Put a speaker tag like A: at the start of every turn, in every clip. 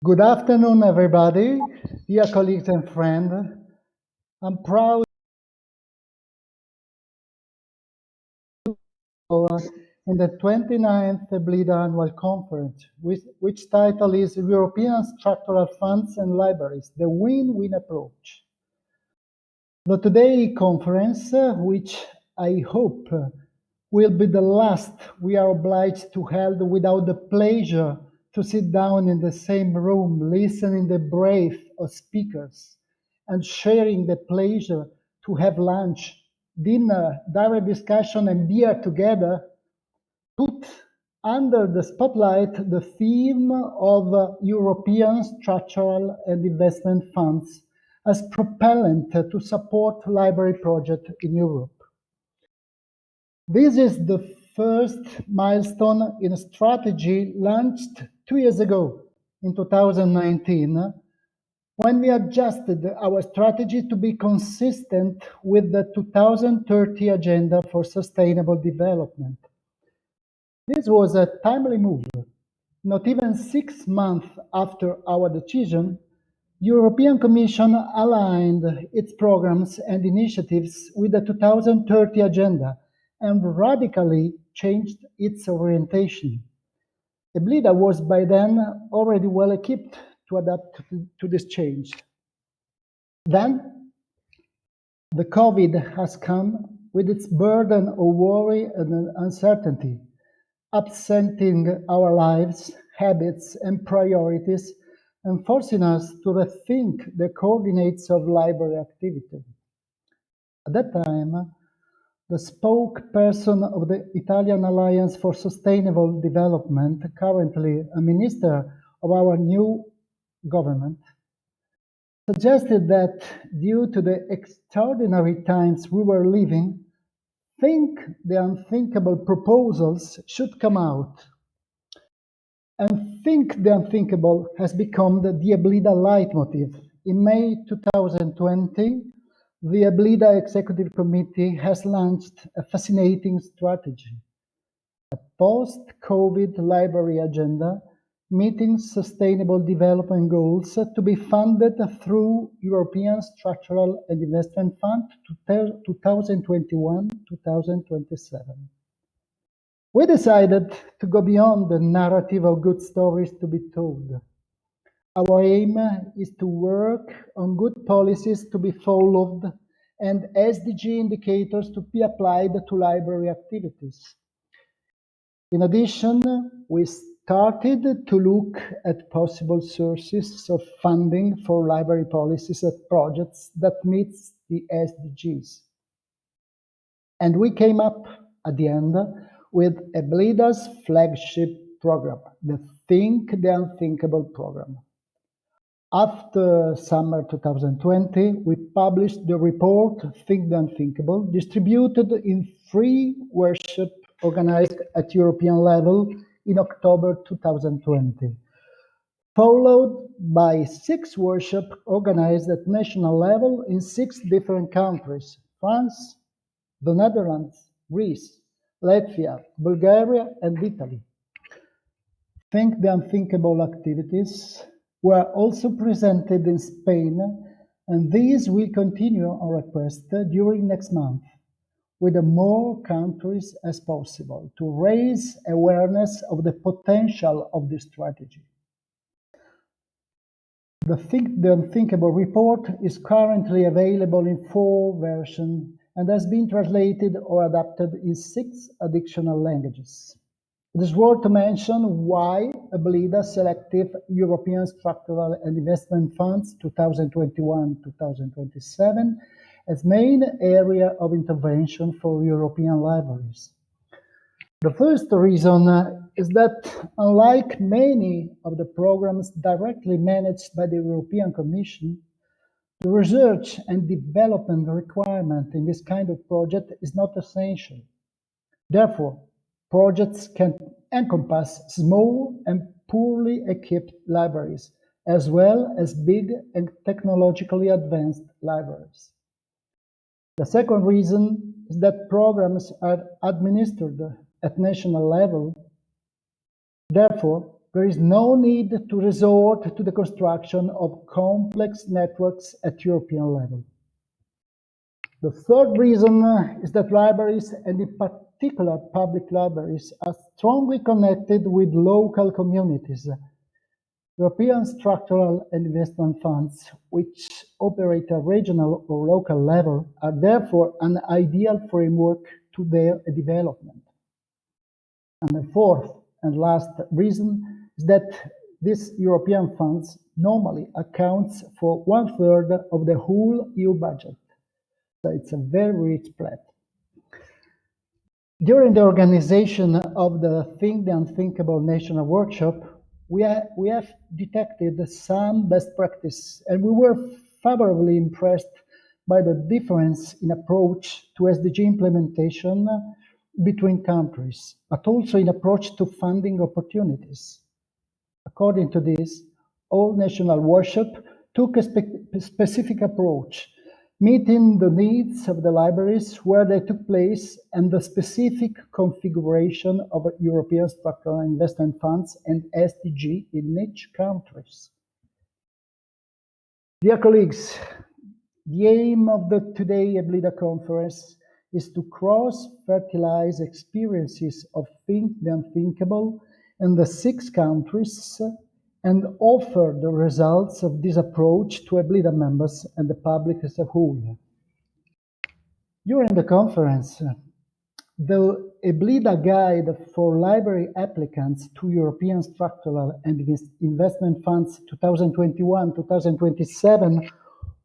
A: Good afternoon, everybody, dear colleagues and friends. I'm proud in the 29th EBLIDA Annual Conference, which title is European Structural Funds and Libraries, the Win-Win Approach. The today conference, which I hope will be the last we are obliged to hold without the pleasure to sit down in the same room, listening the breath of speakers, and sharing the pleasure to have lunch, dinner, direct discussion, and beer together, put under the spotlight the theme of European structural and investment funds as propellant to support library projects in Europe. This is the first milestone in a strategy launched 2 years ago in 2019, when we adjusted our strategy to be consistent with the 2030 Agenda for Sustainable Development. This was a timely move. Not even 6 months after our decision, the European Commission aligned its programs and initiatives with the 2030 Agenda and radically changed its orientation. EBLIDA was by then already well equipped to adapt to this change. Then, the COVID has come with its burden of worry and uncertainty, upsetting our lives, habits, and priorities, and forcing us to rethink the coordinates of library activity. At that time, the spokesperson of the Italian Alliance for Sustainable Development, currently a minister of our new government, suggested that due to the extraordinary times we were living, Think the Unthinkable proposals should come out. And Think the Unthinkable has become the EBLIDA leitmotiv. In May 2020, the EBLIDA Executive Committee has launched a fascinating strategy, a post-COVID library agenda meeting sustainable development goals to be funded through European Structural and Investment Fund to 2021-2027. We decided to go beyond the narrative of good stories to be told. Our aim is to work on good policies to be followed and SDG indicators to be applied to library activities. In addition, we started to look at possible sources of funding for library policies and projects that meet the SDGs. And we came up at the end with EBLIDA's flagship program, the Think the Unthinkable program. After summer 2020, we published the report Think the Unthinkable, distributed in 3 workshops organized at European level in October 2020, followed by 6 workshops organized at national level in 6 different countries: France, the Netherlands, Greece, Latvia, Bulgaria, and Italy. Think the Unthinkable activities were also presented in Spain, and these will continue on request during next month, with more countries as possible, to raise awareness of the potential of this strategy. The Think the Unthinkable report is currently available in 4 versions and has been translated or adapted in 6 additional languages. It is worth to mention why EBLIDA selected European Structural and Investment Funds 2021-2027 as main area of intervention for European libraries. The first reason is that, unlike many of the programs directly managed by the European Commission, the research and development requirement in this kind of project is not essential. Therefore, projects can encompass small and poorly equipped libraries, as well as big and technologically advanced libraries. The second reason is that programs are administered at national level. Therefore, there is no need to resort to the construction of complex networks at European level. The third reason is that libraries, and in particular public libraries, are strongly connected with local communities. European structural and investment funds, which operate at regional or local level, are therefore an ideal framework to their development. And the fourth and last reason is that these European funds normally accounts for 1/3 of the whole EU budget. So it's a very rich plate. During the organization of the Think the Unthinkable National Workshop, we have detected some best practice, and we were favorably impressed by the difference in approach to SDG implementation between countries, but also in approach to funding opportunities. According to this, all national workshop took a specific approach, meeting the needs of the libraries where they took place and the specific configuration of European structural investment funds and SDG in each country. Dear colleagues, the aim of the Today EBLIDA conference is to cross-fertilize experiences of Think the Unthinkable in the 6 countries and offer the results of this approach to EBLIDA members and the public as a whole. During the conference, the EBLIDA Guide for Library Applicants to European Structural and Investment Funds 2021-2027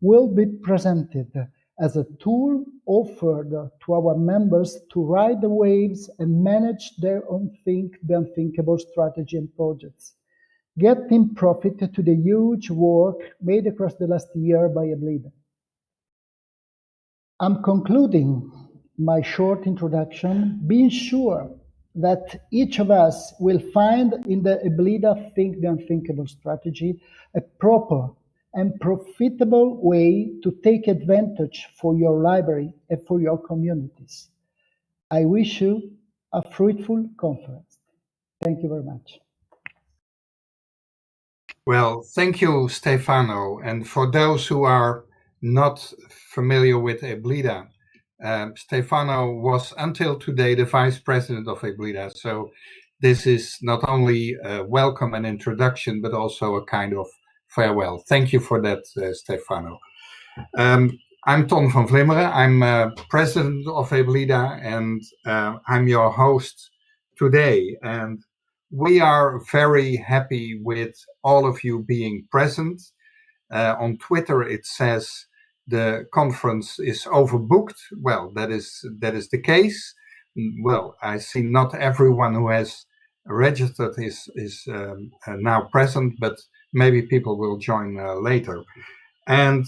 A: will be presented as a tool offered to our members to ride the waves and manage their own Think the Unthinkable strategy and projects, getting profit to the huge work made across the last year by EBLIDA. I'm concluding my short introduction, being sure that each of us will find in the EBLIDA Think the Unthinkable strategy a proper and profitable way to take advantage for your library and for your communities. I wish you a fruitful conference. Thank you very much.
B: Well, thank you, Stefano. And for those who are not familiar with EBLIDA, Stefano was until today the vice president of EBLIDA. So this is not only a welcome and introduction, but also a kind of farewell. Thank you for that, Stefano. I'm Ton van Vlimmeren. I'm president of EBLIDA, and I'm your host today. And we are very happy with all of you being present. On Twitter, it says the conference is overbooked. Well, that is the case. Well, I see not everyone who has registered is now present, but maybe people will join later. And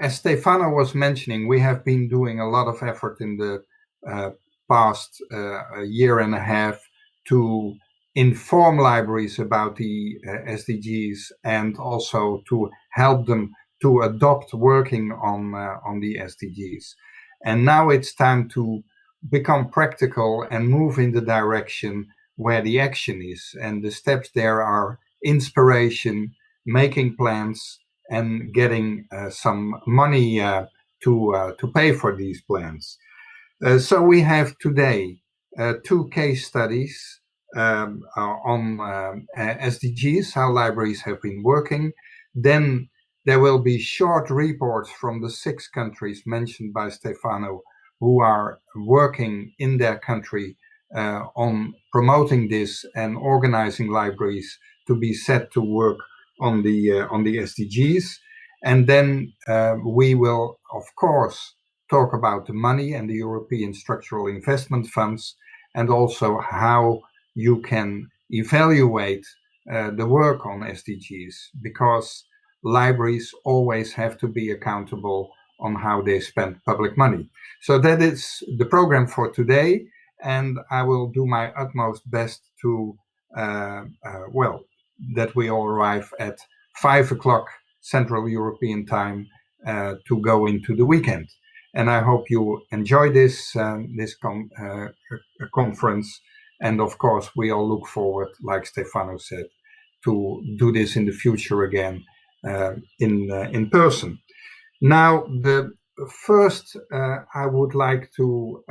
B: as Stefano was mentioning, we have been doing a lot of effort in the past year and a half to inform libraries about the SDGs and also to help them to adopt working on the SDGs. And now it's time to become practical and move in the direction where the action is. And the steps there are inspiration, making plans, and getting some money to pay for these plans. So we have today 2 case studies on SDGs, how libraries have been working. Then there will be short reports from the 6 countries mentioned by Stefano who are working in their country on promoting this and organizing libraries to be set to work on the SDGs. And then we will, of course, talk about the money and the European structural investment funds, and also how you can evaluate the work on SDGs, because libraries always have to be accountable on how they spend public money. So that is the program for today, and I will do my utmost best to, well, that we all arrive at 5 o'clock Central European time to go into the weekend. And I hope you enjoy this conference, And of course, we all look forward, like Stefano said, to do this in the future again in person. Now, the first I would like to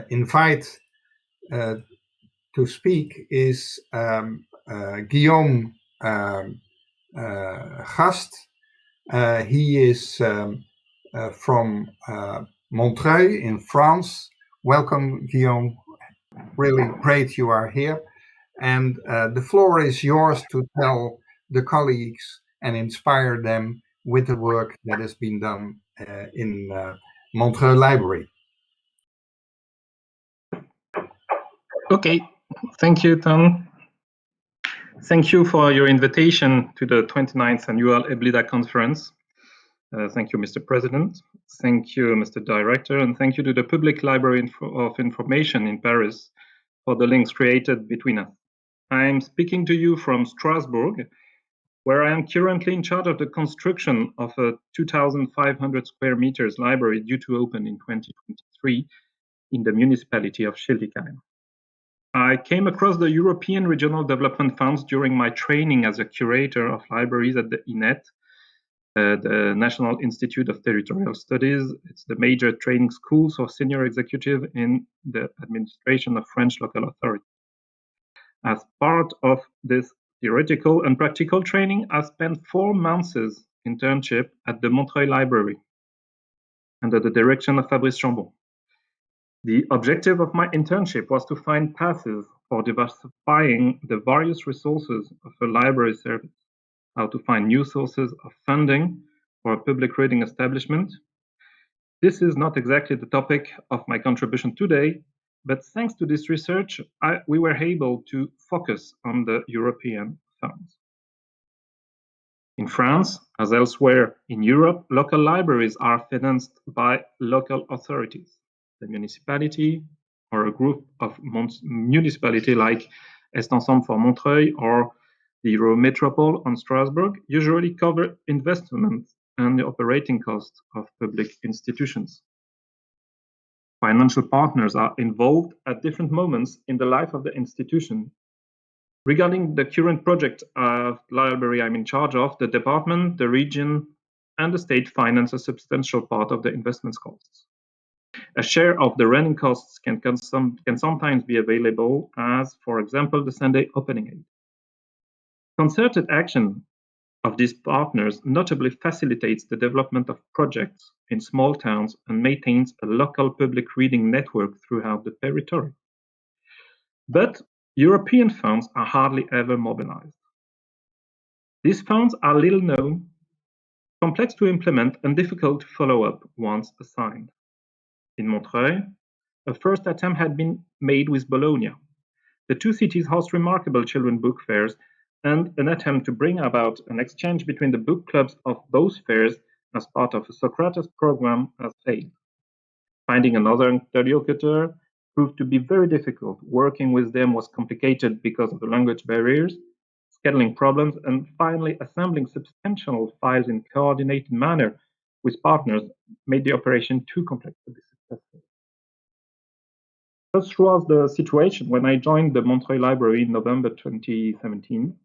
B: invite to speak is Guillaume Gast. He is from Montreuil in France. Welcome, Guillaume. Really great you are here. And the floor is yours to tell the colleagues and inspire them with the work that has been done in Montreuil Library.
C: Okay, thank you, Tom. Thank you for your invitation to the 29th annual EBLIDA conference. Thank you, Mr. President. Thank you, Mr. Director, and thank you to the Public Library of Information in Paris for the links created between us. I'm speaking to you from Strasbourg, where I am currently in charge of the construction of a 2,500 square meters library due to open in 2023 in the municipality of Schildikheim. I came across the European Regional Development Funds during my training as a curator of libraries at the INET, the National Institute of Territorial Studies. It's the major training school for senior executive in the administration of French local authorities. As part of this theoretical and practical training, I spent 4 months internship at the Montreuil Library under the direction of Fabrice Chambon. The objective of my internship was to find paths for diversifying the various resources of a library service, how to find new sources of funding for a public reading establishment. This is not exactly the topic of my contribution today, but thanks to this research, we were able to focus on the European funds. In France, as elsewhere in Europe, local libraries are financed by local authorities. The municipality or a group of municipalities like Est Ensemble for Montreuil or the Eurométropole on Strasbourg usually cover investments and the operating costs of public institutions. Financial partners are involved at different moments in the life of the institution. Regarding the current project of library I'm in charge of, the department, the region, and the state finance a substantial part of the investment costs. A share of the running costs can sometimes be available as, for example, the Sunday opening aid. Concerted action of these partners notably facilitates the development of projects in small towns and maintains a local public reading network throughout the territory. But European funds are hardly ever mobilized. These funds are little known, complex to implement, and difficult to follow up once assigned. In Montreuil, a first attempt had been made with Bologna. The two cities host remarkable children's book fairs, and an attempt to bring about an exchange between the book clubs of both fairs as part of a Socrates program has failed. Finding another interlocutor proved to be very difficult. Working with them was complicated because of the language barriers, scheduling problems, and finally assembling substantial files in a coordinated manner with partners made the operation too complex to be successful. Such was the situation when I joined the Montreuil Library in November 2017.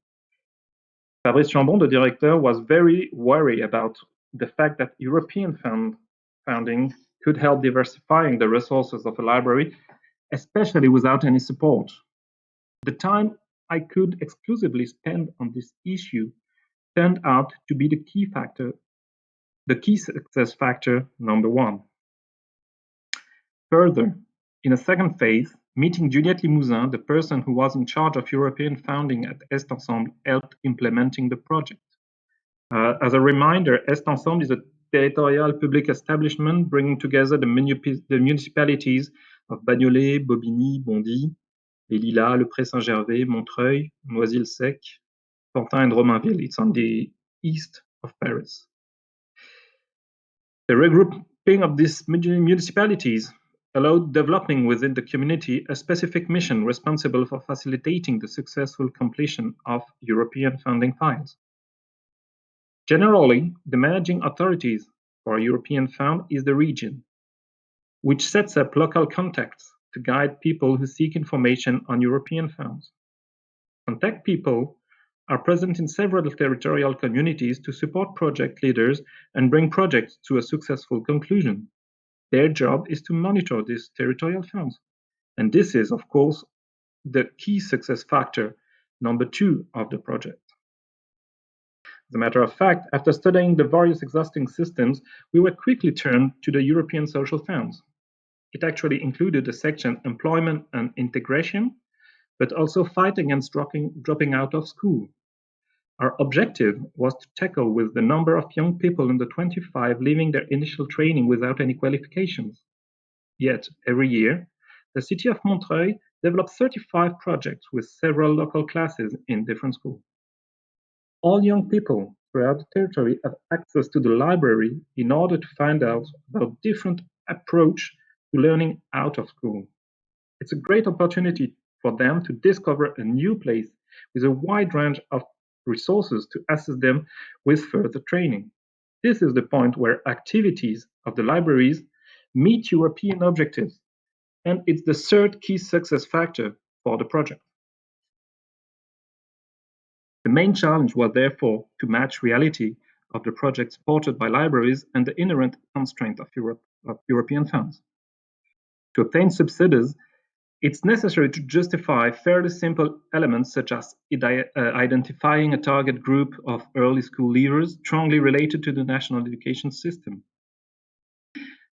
C: Fabrice Chambon, the director, was very worried about the fact that European funding could help diversifying the resources of a library, especially without any support. The time I could exclusively spend on this issue turned out to be the key success factor number 1. Further, in a second phase, meeting Juliette Limousin, the person who was in charge of European funding at Est Ensemble, helped implementing the project. As a reminder, Est Ensemble is a territorial public establishment bringing together the municipalities of Bagnolet, Bobigny, Bondy, Les Lilas, Le Pré-Saint-Gervais, Montreuil, Noisy-le-Sec, Pantin, and Romainville. It's on the east of Paris. The regrouping of these municipalities allowed developing within the community a specific mission responsible for facilitating the successful completion of European funding files. Generally, the managing authorities for a European fund is the region, which sets up local contacts to guide people who seek information on European funds. Contact people are present in several territorial communities to support project leaders and bring projects to a successful conclusion. Their job is to monitor these territorial funds. And this is, of course, the key success factor, number 2 of the project. As a matter of fact, after studying the various existing systems, we were quickly turned to the European Social Funds. It actually included a section Employment and Integration, but also Fight Against Dropping Out of School. Our objective was to tackle with the number of young people under 25 leaving their initial training without any qualifications. Yet, every year, the city of Montreuil develops 35 projects with several local classes in different schools. All young people throughout the territory have access to the library in order to find out about different approach to learning out of school. It's a great opportunity for them to discover a new place with a wide range of resources to assist them with further training. This is the point where activities of the libraries meet European objectives, and it's the third key success factor for the project. The main challenge was therefore to match reality of the project supported by libraries and the inherent constraint of European funds. To obtain subsidies, it's necessary to justify fairly simple elements such as identifying a target group of early school leavers strongly related to the national education system.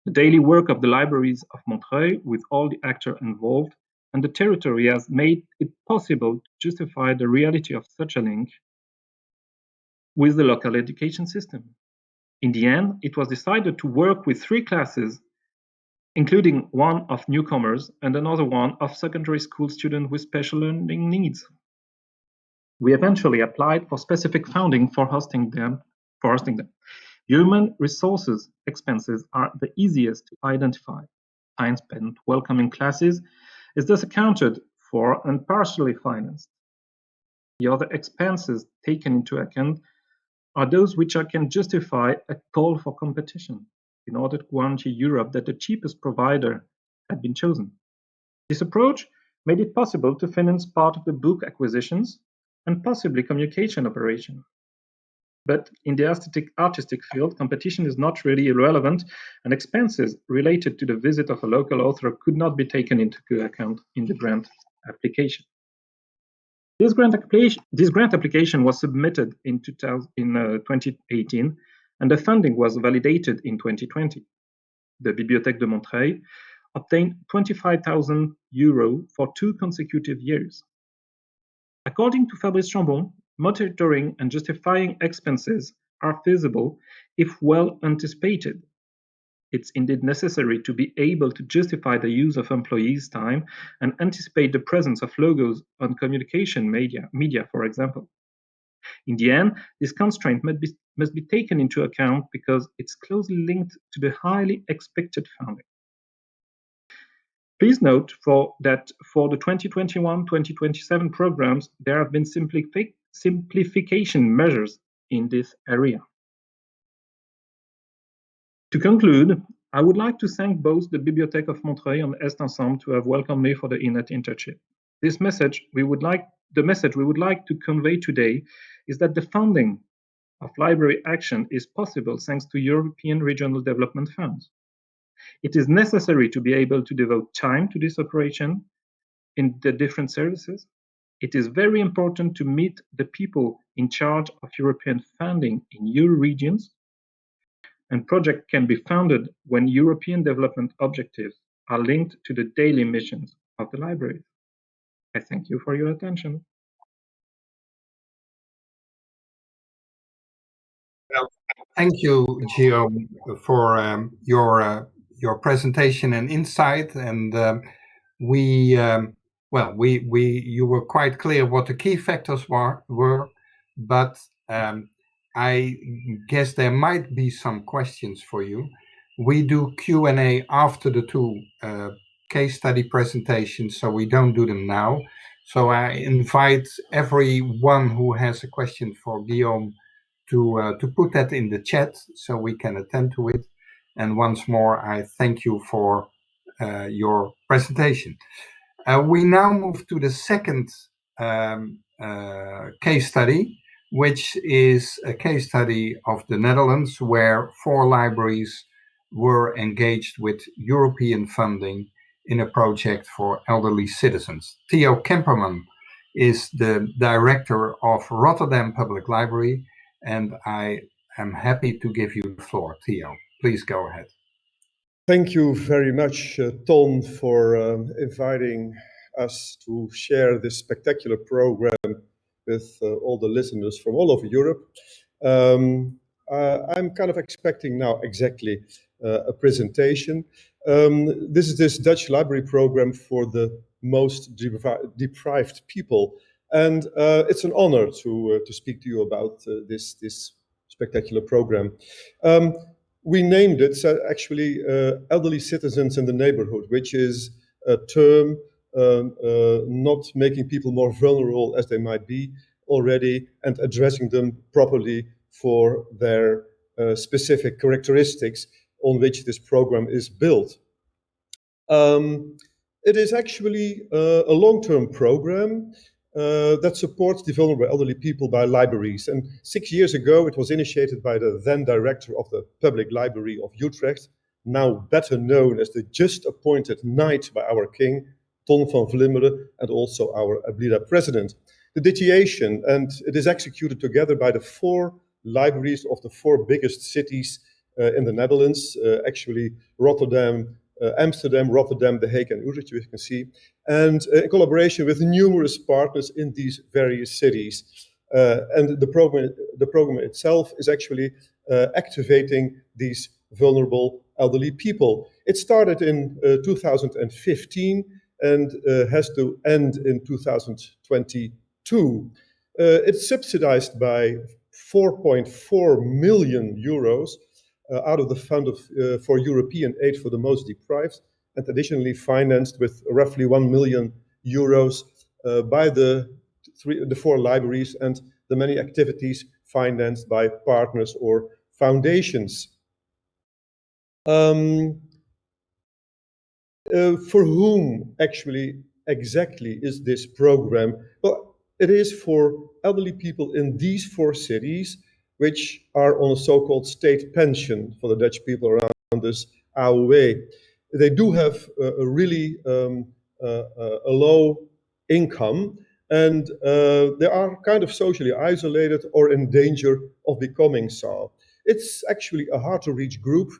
C: The daily work of the libraries of Montreuil, with all the actors involved, and the territory has made it possible to justify the reality of such a link with the local education system. In the end, it was decided to work with 3 classes, including one of newcomers and another one of secondary school students with special learning needs. We eventually applied for specific funding for hosting them. Human resources expenses are the easiest to identify. Time spent welcoming classes is thus accounted for and partially financed. The other expenses taken into account are those which can justify a call for competition in order to guarantee Europe that the cheapest provider had been chosen. This approach made it possible to finance part of the book acquisitions and possibly communication operation. But in the artistic field, competition is not really relevant, and expenses related to the visit of a local author could not be taken into account in the grant application. This grant application was submitted in 2018, and the funding was validated in 2020. The Bibliothèque de Montreuil obtained €25,000 for 2 consecutive years. According to Fabrice Chambon, monitoring and justifying expenses are feasible if well anticipated. It's indeed necessary to be able to justify the use of employees' time and anticipate the presence of logos on communication media, for example. In the end, this constraint must be taken into account because it's closely linked to the highly expected funding. Please note that for the 2021-2027 programs, there have been simplification measures in this area. To conclude, I would like to thank both the Bibliothèque of Montreuil and Est Ensemble to have welcomed me for the INET internship. The message we would like to convey today is that the funding of library action is possible thanks to European Regional Development Funds. It is necessary to be able to devote time to this operation in the different services. It is very important to meet the people in charge of European funding in your regions. And projects can be funded when European development objectives are linked to the daily missions of the library. I thank you for your attention.
B: Well, thank you, Guillaume, for your presentation and insight. And you were quite clear what the key factors were, but I guess there might be some questions for you. We do Q&A after the 2 case study presentations, so we don't do them now. So I invite everyone who has a question for Guillaume to put that in the chat so we can attend to it. And once more, I thank you for your presentation. We now move to the second case study, which is a case study of the Netherlands, where 4 libraries were engaged with European funding in a project for elderly citizens. Theo Kemperman is the director of Rotterdam Public Library, and I am happy to give you the floor. Theo, please go ahead.
D: Thank you very much, Tom, for inviting us to share this spectacular program with all the listeners from all over Europe. I'm kind of expecting now exactly a presentation. This is this Dutch library program for the most deprived people. And it's an honor to speak to you about this spectacular program. We named it actually Elderly Citizens in the Neighborhood, which is a term not making people more vulnerable as they might be already and addressing them properly for their specific characteristics on which this program is built. It is actually a long-term program that supports the vulnerable elderly people by libraries. And 6 years ago, it was initiated by the then director of the Public Library of Utrecht, now better known as the just appointed knight by our king, Ton van Vlimmeren, and also our EBLIDA president. The DTation, and it is executed together by the 4 libraries of the 4 biggest cities in the Netherlands, actually Rotterdam, Amsterdam, Rotterdam, The Hague, and Utrecht, you can see, and in collaboration with numerous partners in these various cities. And the program itself is actually activating these vulnerable elderly people. It started in 2015 and has to end in 2022. It's subsidized by 4.4 million euros out of the Fund for European Aid for the Most Deprived, and additionally financed with roughly 1 million euros by the 4 libraries and the many activities financed by partners or foundations. For whom actually exactly is this program? Well, it is for elderly people in these 4 cities which are on a so-called state pension for the Dutch people around us, AOW. They do have a really a low income, and they are kind of socially isolated or in danger of becoming so. It's actually a hard-to-reach group.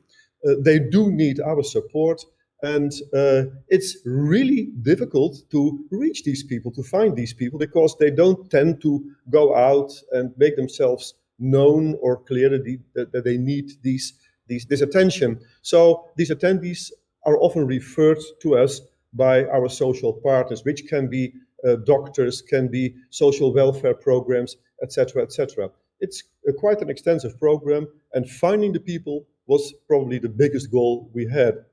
D: They do need our support, and it's really difficult to reach these people, to find these people, because they don't tend to go out and make themselves known or clear that they need this attention. So these attendees are often referred to us by our social partners, which can be doctors, can be social welfare programs, etc., etc. It's quite an extensive program, and finding the people was probably the biggest goal we had.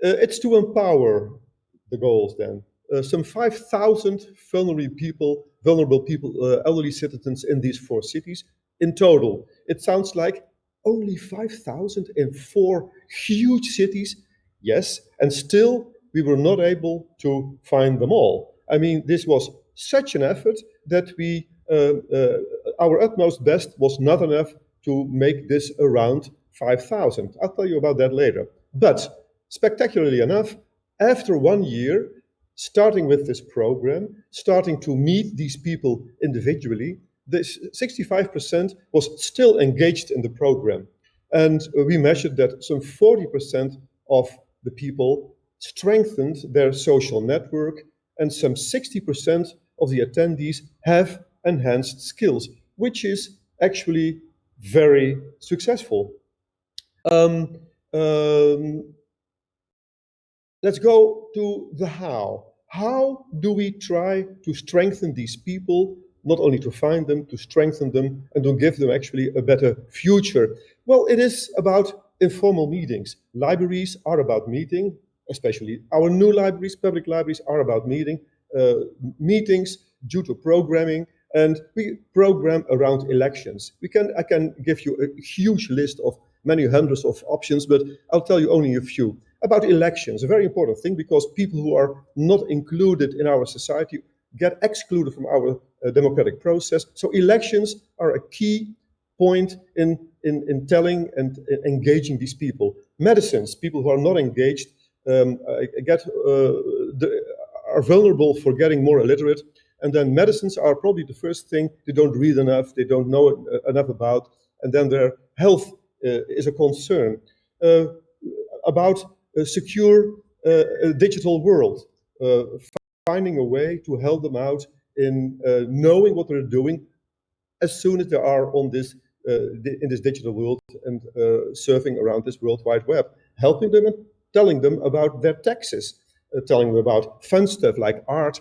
D: It's to empower the goals then. Some 5,000 vulnerable people, elderly citizens in these 4 cities in total. It sounds like only 5,000 in 4 huge cities. Yes, and still we were not able to find them all. I mean, this was such an effort that our utmost best was not enough to make this around 5,000. I'll tell you about that later. But spectacularly enough, after 1 year, starting with this program, starting to meet these people individually, this 65% was still engaged in the program. And we measured that some 40% of the people strengthened their social network, and some 60% of the attendees have enhanced skills, which is actually very successful. Let's go to the how. How do we try to strengthen these people, not only to find them, to strengthen them, and to give them actually a better future? Well, it is about informal meetings. Libraries are about meeting, especially our new libraries, public libraries are about meetings due to programming, and we program around elections. I can give you a huge list of many hundreds of options, but I'll tell you only a few. About elections, a very important thing, because people who are not included in our society get excluded from our democratic process. So elections are a key point in telling and engaging these people. Medicines, people who are not engaged are vulnerable for getting more illiterate. And then medicines are probably the first thing they don't read enough, they don't know enough about, and then their health is a concern. About a secure digital world, finding a way to help them out in knowing what they're doing as soon as they are on this in this digital world and surfing around this World Wide Web, helping them and telling them about their taxes, telling them about fun stuff like art,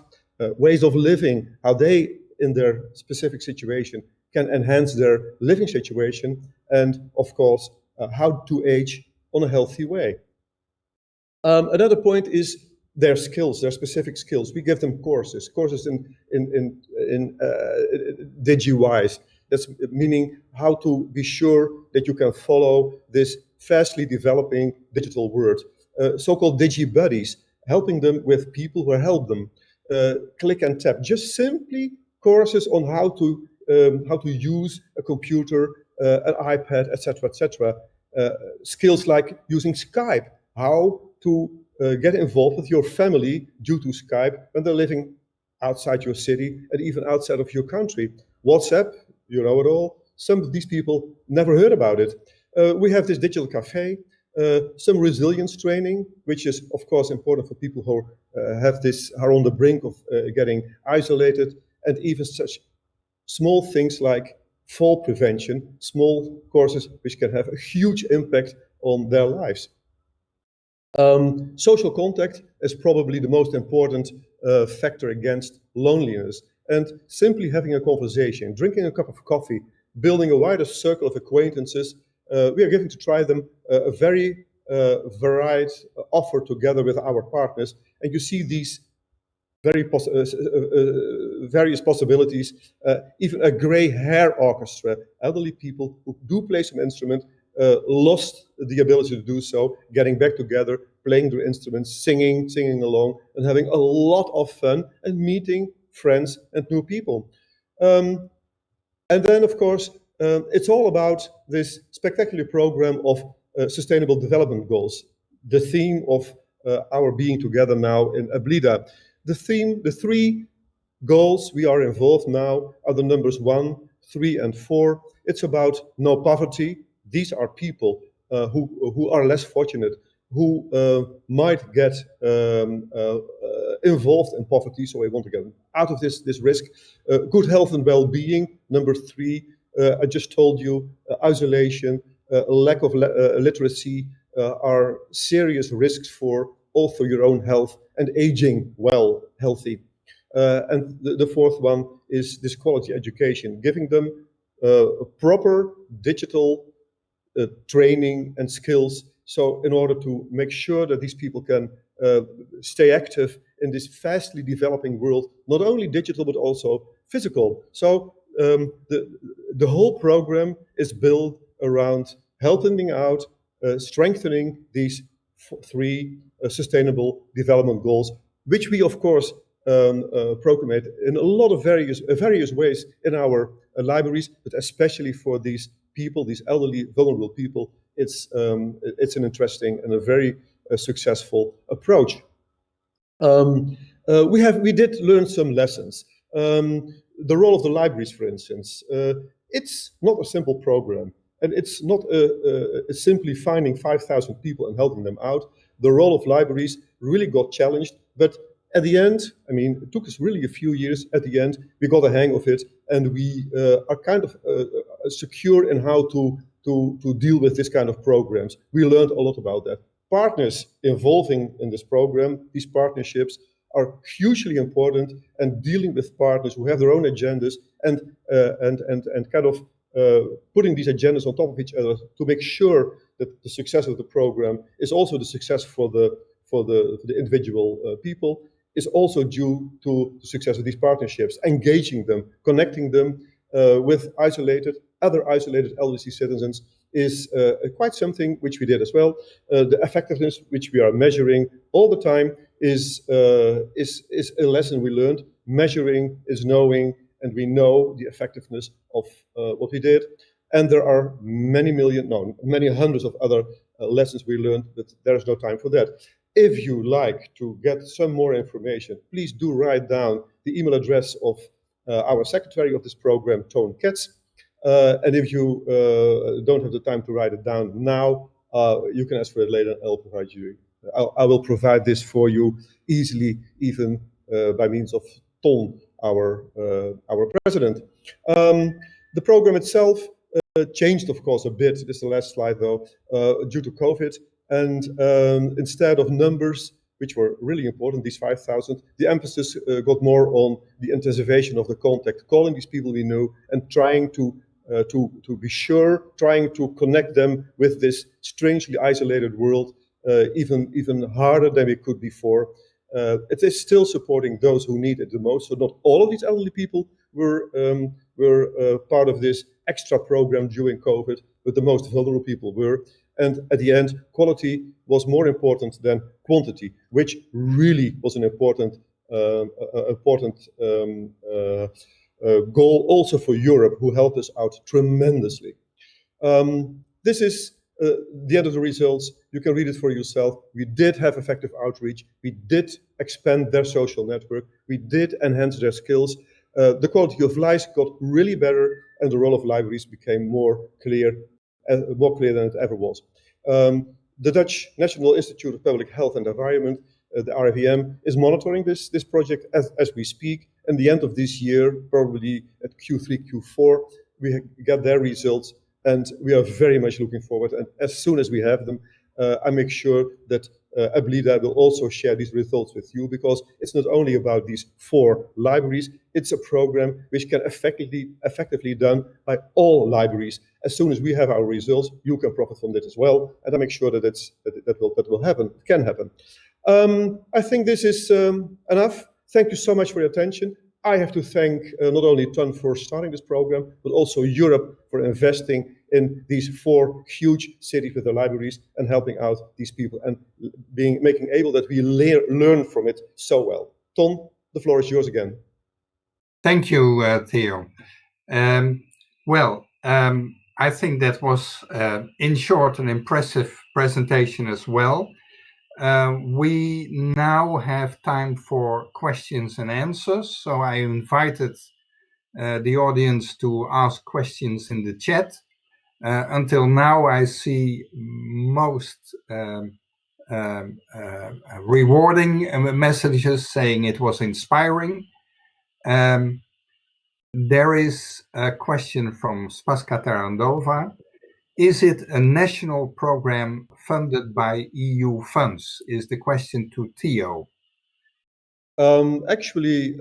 D: ways of living, how they, in their specific situation, can enhance their living situation, and of course, how to age on a healthy way. Another point is their skills, their specific skills. We give them courses in DigiWise. That's meaning how to be sure that you can follow this fastly developing digital world. So-called DigiBuddies, helping them with people who help them. Click and tap, just simply courses on how to use a computer, an iPad, etc., etc. Skills like using Skype, how to get involved with your family due to Skype when they're living outside your city and even outside of your country. WhatsApp, you know it all. Some of these people never heard about it. We have this digital cafe, some resilience training, which is of course important for people who are on the brink of getting isolated, and even such small things like fall prevention, small courses which can have a huge impact on their lives. Social contact is probably the most important factor against loneliness, and simply having a conversation, drinking a cup of coffee, building a wider circle of acquaintances. We are giving to try them a very varied offer together with our partners, and you see these various possibilities, even a gray hair orchestra, elderly people who do play some instrument, lost the ability to do so, getting back together, playing their instruments, singing along, and having a lot of fun and meeting friends and new people. And then, of course, it's all about this spectacular program of Sustainable Development Goals, the theme of our being together now in EBLIDA. The three goals we are involved now are the numbers 1, 3, and 4. It's about no poverty. These are people who are less fortunate, who might get involved in poverty, so we want to get out of this risk. Good health and well-being, number 3. I just told you, isolation, lack of literacy are serious risks for also your own health, and aging well, healthy. And the fourth one is this quality education, giving them proper digital training and skills, so in order to make sure that these people can stay active in this fastly developing world, not only digital but also physical. So the whole program is built around helping out, strengthening these 3 sustainable development goals, which we of course proclamate in a lot of various ways in our libraries, but especially for these people, these elderly, vulnerable people, it's an interesting and a very successful approach. We did learn some lessons. The role of the libraries, for instance, it's not a simple program, and it's not simply finding 5,000 people and helping them out. The role of libraries really got challenged, but at the end, I mean, it took us really a few years. At the end, we got a hang of it, and we are kind of secure in how to deal with this kind of programs. We learned a lot about that. Partners involving in this program, these partnerships are hugely important, and dealing with partners who have their own agendas and kind of putting these agendas on top of each other to make sure that the success of the program is also the success for the individual people, is also due to the success of these partnerships, engaging them, connecting them with other isolated elderly citizens is quite something which we did as well. The effectiveness which we are measuring all the time is a lesson we learned. Measuring is knowing, and we know the effectiveness of what we did. And there are many hundreds of other lessons we learned, but there is no time for that. If you like to get some more information, please do write down the email address of our secretary of this program, Toon Ketz. And if you don't have the time to write it down now, you can ask for it later, and I'll provide you. I will provide this for you easily, even by means of Ton, our president. The program itself changed, of course, a bit. This is the last slide, though, due to COVID. And instead of numbers, which were really important, these 5,000, the emphasis got more on the intensification of the contact, calling these people we knew and trying to be sure, trying to connect them with this strangely isolated world, even harder than we could before. It is still supporting those who need it the most. So not all of these elderly people were part of this extra program during COVID, but the most vulnerable people were. And at the end, quality was more important than quantity, which really was an important goal also for Europe, who helped us out tremendously. This is the end of the results. You can read it for yourself. We did have effective outreach. We did expand their social network. We did enhance their skills. The quality of life got really better, and the role of libraries became more clear than it ever was. The Dutch National Institute of Public Health and Environment, the RIVM, is monitoring this project as we speak. And the end of this year, probably at Q3, Q4, we get their results, and we are very much looking forward. And as soon as we have them, I make sure that EBLIDA will also share these results with you, because it's not only about these 4 libraries, it's a program which can effectively done by all libraries. As soon as we have our results, you can profit from that as well, and I make sure that that will happen, can happen. I think this is enough. Thank you so much for your attention. I have to thank not only Ton for starting this program, but also Europe for investing in these 4 huge cities with their libraries and helping out these people and making able that we learn from it so well. Ton, the floor is yours again.
B: Thank you, Theo. I think that was, in short, an impressive presentation as well. We now have time for questions and answers. So I invited the audience to ask questions in the chat. Until now, I see most rewarding messages saying it was inspiring. There is a question from Spaska Tarandova. Is it a national program funded by EU funds? Is the question to Theo.
D: Actually,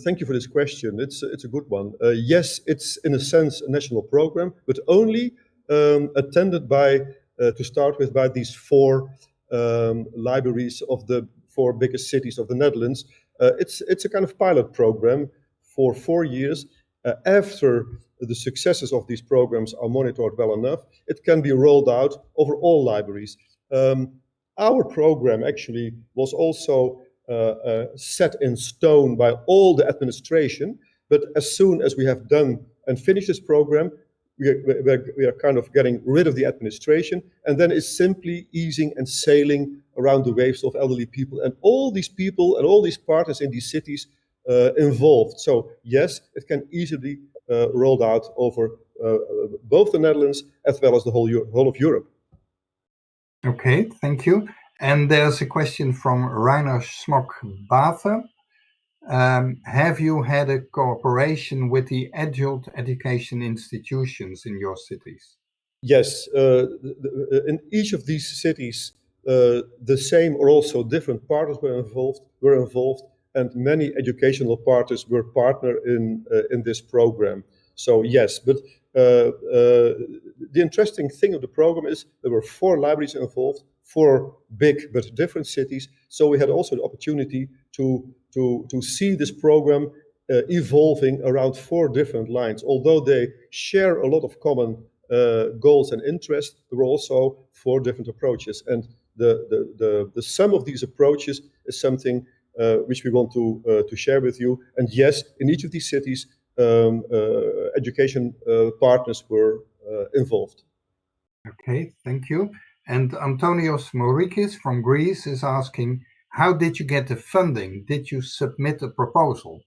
D: thank you for this question. It's a good one. Yes, it's in a sense a national program, but only attended by, to start with, by these 4 libraries of the 4 biggest cities of the Netherlands. It's a kind of pilot program for 4 years. After the successes of these programs are monitored well enough, it can be rolled out over all libraries. Our program actually was also set in stone by all the administration, but as soon as we have done and finished this program, we are kind of getting rid of the administration, and then it's simply easing and sailing around the waves of elderly people and all these people and all these partners in these cities involved. So yes, it can easily rolled out over both the Netherlands as well as the whole of Europe.
B: Okay, thank you. And there's a question from Reiner Smok-Bathe. Have you had a cooperation with the adult education institutions in your cities?
D: Yes, in each of these cities, the same or also different partners were involved, and many educational partners were partner in this program. So yes, but the interesting thing of the program is there were 4 libraries involved, 4 big but different cities. So we had also the opportunity to see this program evolving around 4 different lines. Although they share a lot of common goals and interests. There were also 4 different approaches, and the sum of these approaches is something which we want to share with you. And yes, in each of these cities, education partners were involved.
B: Okay, thank you. And Antonios Morikis from Greece is asking, how did you get the funding? Did you submit a proposal?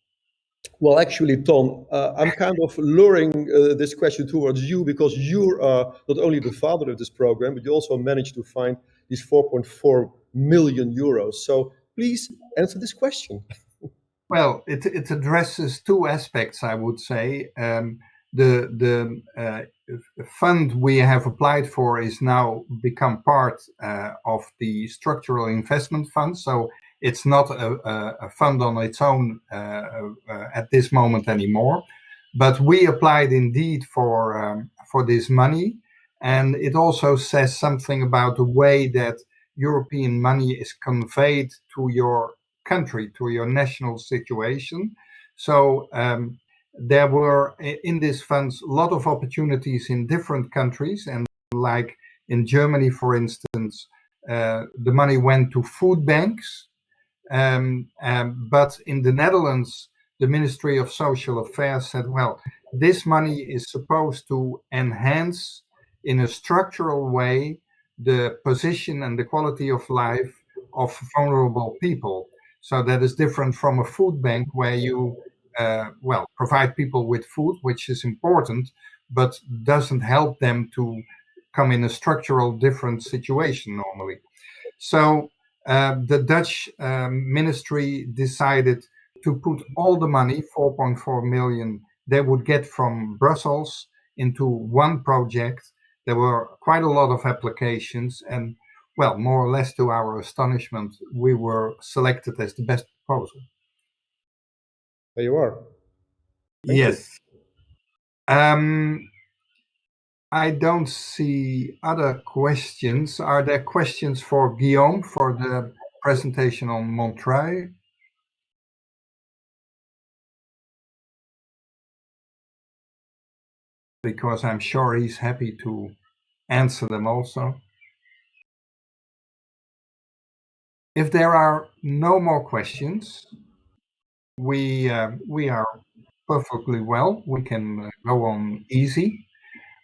D: Well, actually, Tom, I'm kind of luring this question towards you, because you are not only the father of this program, but you also managed to find these 4.4 million euros. So please answer this question.
B: Well, it addresses 2 aspects, I would say. The fund we have applied for is now become part of the structural investment fund. So it's not a fund on its own at this moment anymore. But we applied indeed for this money. And it also says something about the way that European money is conveyed to your country, to your national situation. So there were in these funds a lot of opportunities in different countries, and like in Germany, for instance, the money went to food banks, but in the Netherlands, the Ministry of Social Affairs said, well, this money is supposed to enhance in a structural way the position and the quality of life of vulnerable people. So that is different from a food bank where you provide people with food, which is important, but doesn't help them to come in a structural different situation normally. So the Dutch ministry decided to put all the money, 4.4 million, they would get from Brussels into one project. There were quite a lot of applications, and well, more or less to our astonishment, we were selected as the best proposal.
D: There you are. Thank
B: Yes. I don't see other questions. Are there questions for Guillaume for the presentation on Montreuil? Because I'm sure he's happy to answer them also. If there are no more questions, we are perfectly well. We can go on easy.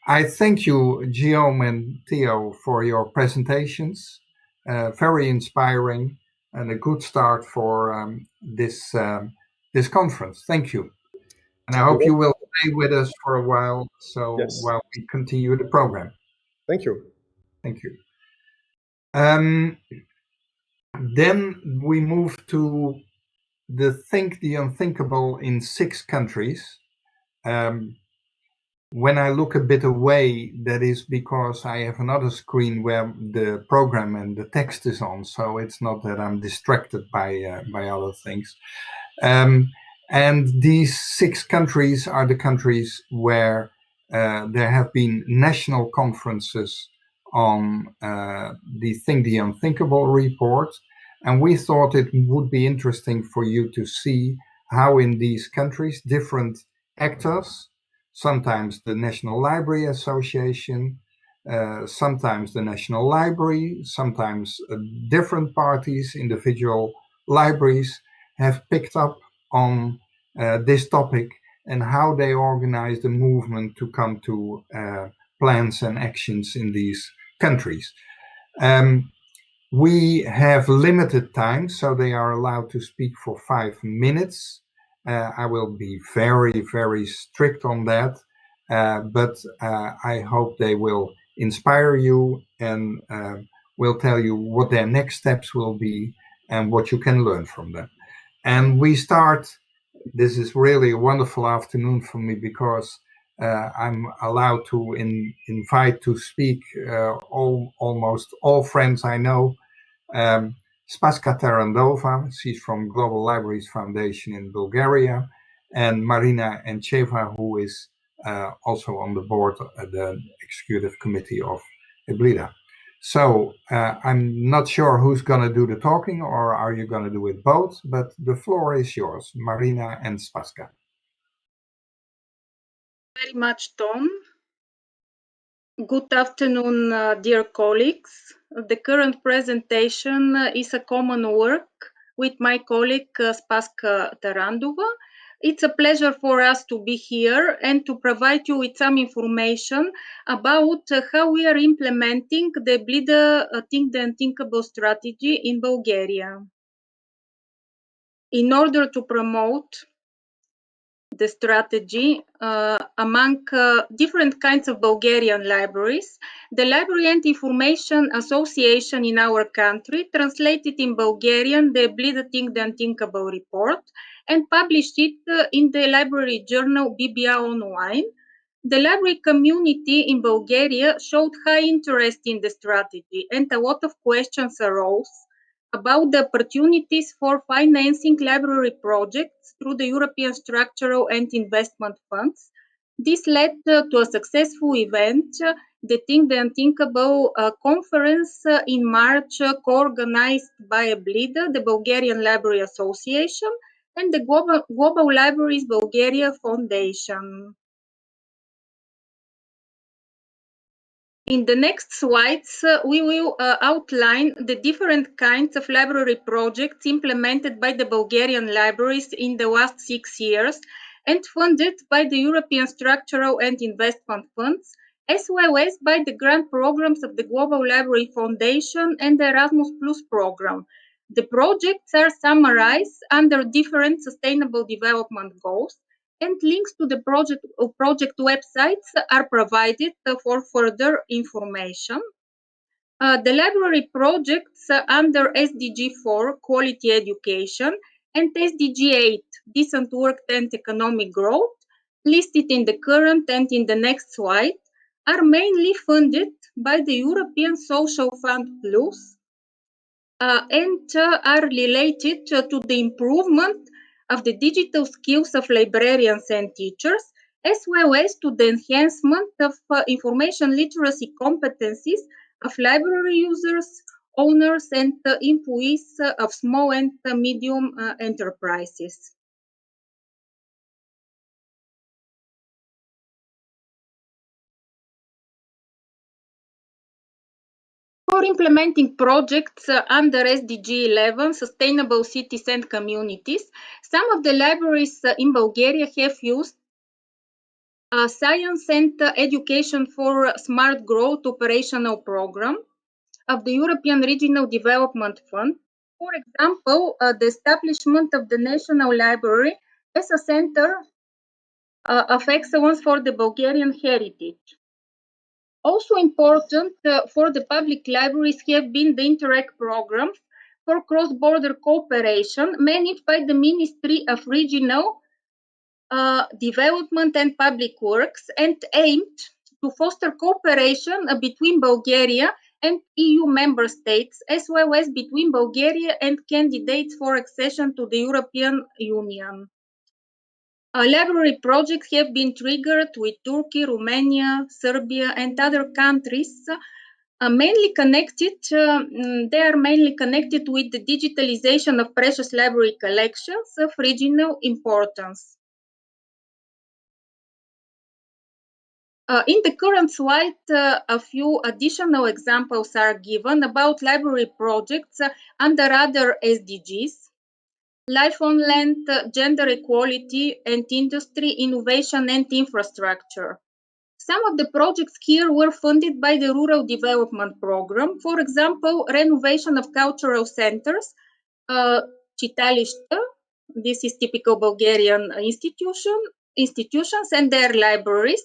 B: I thank you, Guillaume and Theo, for your presentations. Very inspiring and a good start for this conference. Thank you. And I hope you will stay with us for a while, so
D: Yes.
B: while we continue the program.
D: Thank you.
B: Thank you. Then we move to the Think the Unthinkable in 6 countries. When I look a bit away, that is because I have another screen where the program and the text is on, so it's not that I'm distracted by other things. And these 6 countries are the countries where there have been national conferences on the Think the Unthinkable report. And we thought it would be interesting for you to see how in these countries different actors, sometimes the National Library Association, sometimes the National Library, sometimes different parties, individual libraries, have picked up on this topic and how they organize the movement to come to plans and actions in these countries. We have limited time, so they are allowed to speak for 5 minutes. I will be very, very strict on that, but I hope they will inspire you and will tell you what their next steps will be and what you can learn from them. And we start, this is really a wonderful afternoon for me because I'm allowed to invite to speak almost all friends I know. Spaska Tarandova, she's from Global Libraries Foundation in Bulgaria, and Marina Encheva, who is also on the board of the executive committee of EBLIDA. So I'm not sure who's going to do the talking, or are you going to do it both, but the floor is yours, Marina and Spaska.
E: Very much, Tom. Good afternoon, dear colleagues. The current presentation is a common work with my colleague Spaska Tarandova. It's a pleasure for us to be here and to provide you with some information about how we are implementing the EBLIDA Think the Unthinkable strategy in Bulgaria. In order to promote the strategy among different kinds of Bulgarian libraries, the Library and Information Association in our country translated in Bulgarian the EBLIDA Think the Unthinkable report and published it in the library journal BBA Online. The library community in Bulgaria showed high interest in the strategy, and a lot of questions arose about the opportunities for financing library projects through the European Structural and Investment Funds. This led to a successful event, the Think the Unthinkable conference in March, co-organized by EBLIDA, the Bulgarian Library Association, and the Global Libraries Bulgaria Foundation. In the next slides, we will outline the different kinds of library projects implemented by the Bulgarian libraries in the last 6 years and funded by the European Structural and Investment Funds, as well as by the grant programs of the Global Library Foundation and the Erasmus Plus program. The projects are summarized under different sustainable development goals, and links to the project websites are provided for further information. The library projects under SDG-4, Quality Education, and SDG-8, Decent Work and Economic Growth, listed in the current and in the next slide, are mainly funded by the European Social Fund Plus and are related to the improvement of the digital skills of librarians and teachers, as well as to the enhancement of information literacy competencies of library users, owners, and employees of small and medium enterprises. For implementing projects under SDG 11, Sustainable Cities and Communities, some of the libraries in Bulgaria have used Science and Education for Smart Growth operational program of the European Regional Development Fund. For example, the establishment of the National Library as a center of excellence for the Bulgarian heritage. Also important for the public libraries have been the Interact programs for cross-border cooperation managed by the Ministry of Regional Development and Public Works and aimed to foster cooperation between Bulgaria and EU member states, as well as between Bulgaria and candidates for accession to the European Union. Library projects have been triggered with Turkey, Romania, Serbia, and other countries. They are mainly connected with the digitalization of precious library collections of regional importance. In the current slide, a few additional examples are given about library projects under other SDGs. Life on land, gender equality and industry, innovation and infrastructure. Some of the projects here were funded by the Rural Development Program. For example, renovation of cultural centers, Chitalište, this is typical Bulgarian institutions and their libraries.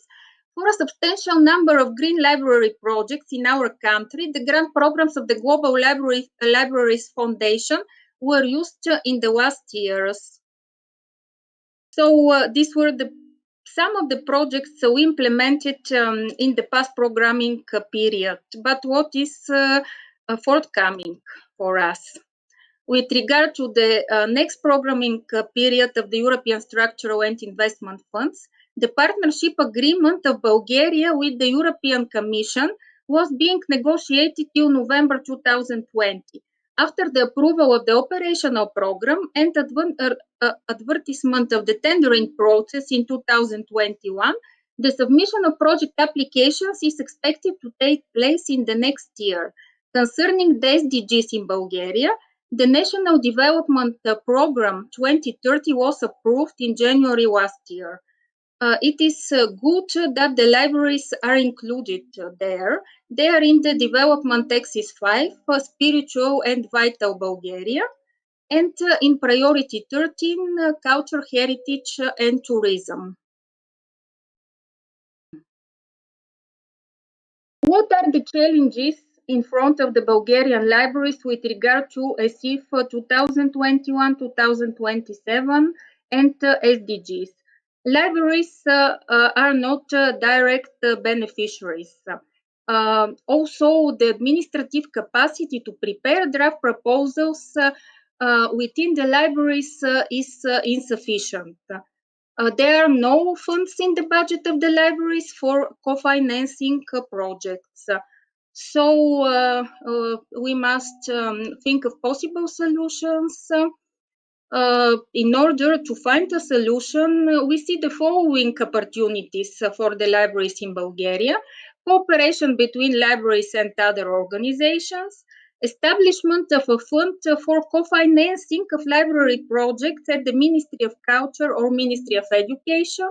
E: For a substantial number of green library projects in our country, the grant programs of the Global Libraries Foundation were used in the last years. So these were some of the projects we implemented in the past programming period. But what is forthcoming for us? With regard to the next programming period of the European Structural and Investment Funds, the partnership agreement of Bulgaria with the European Commission was being negotiated till November 2020. After the approval of the operational program and advertisement of the tendering process in 2021, The submission of project applications is expected to take place in the next year. Concerning the SDGs in Bulgaria, the National Development Program 2030 was approved in January last year. It is good that the libraries are included there. They are in the Development Axis 5, Spiritual and Vital Bulgaria, and in Priority 13, Culture, Heritage and Tourism. What are the challenges in front of the Bulgarian libraries with regard to ESIF 2021-2027 and SDGs? Libraries are not direct beneficiaries. Also, the administrative capacity to prepare draft proposals within the libraries is insufficient. There are no funds in the budget of the libraries for co-financing projects. So we must think of possible solutions. In order to find a solution, we see the following opportunities for the libraries in Bulgaria: cooperation between libraries and other organizations, establishment of a fund for co-financing of library projects at the Ministry of Culture or Ministry of Education,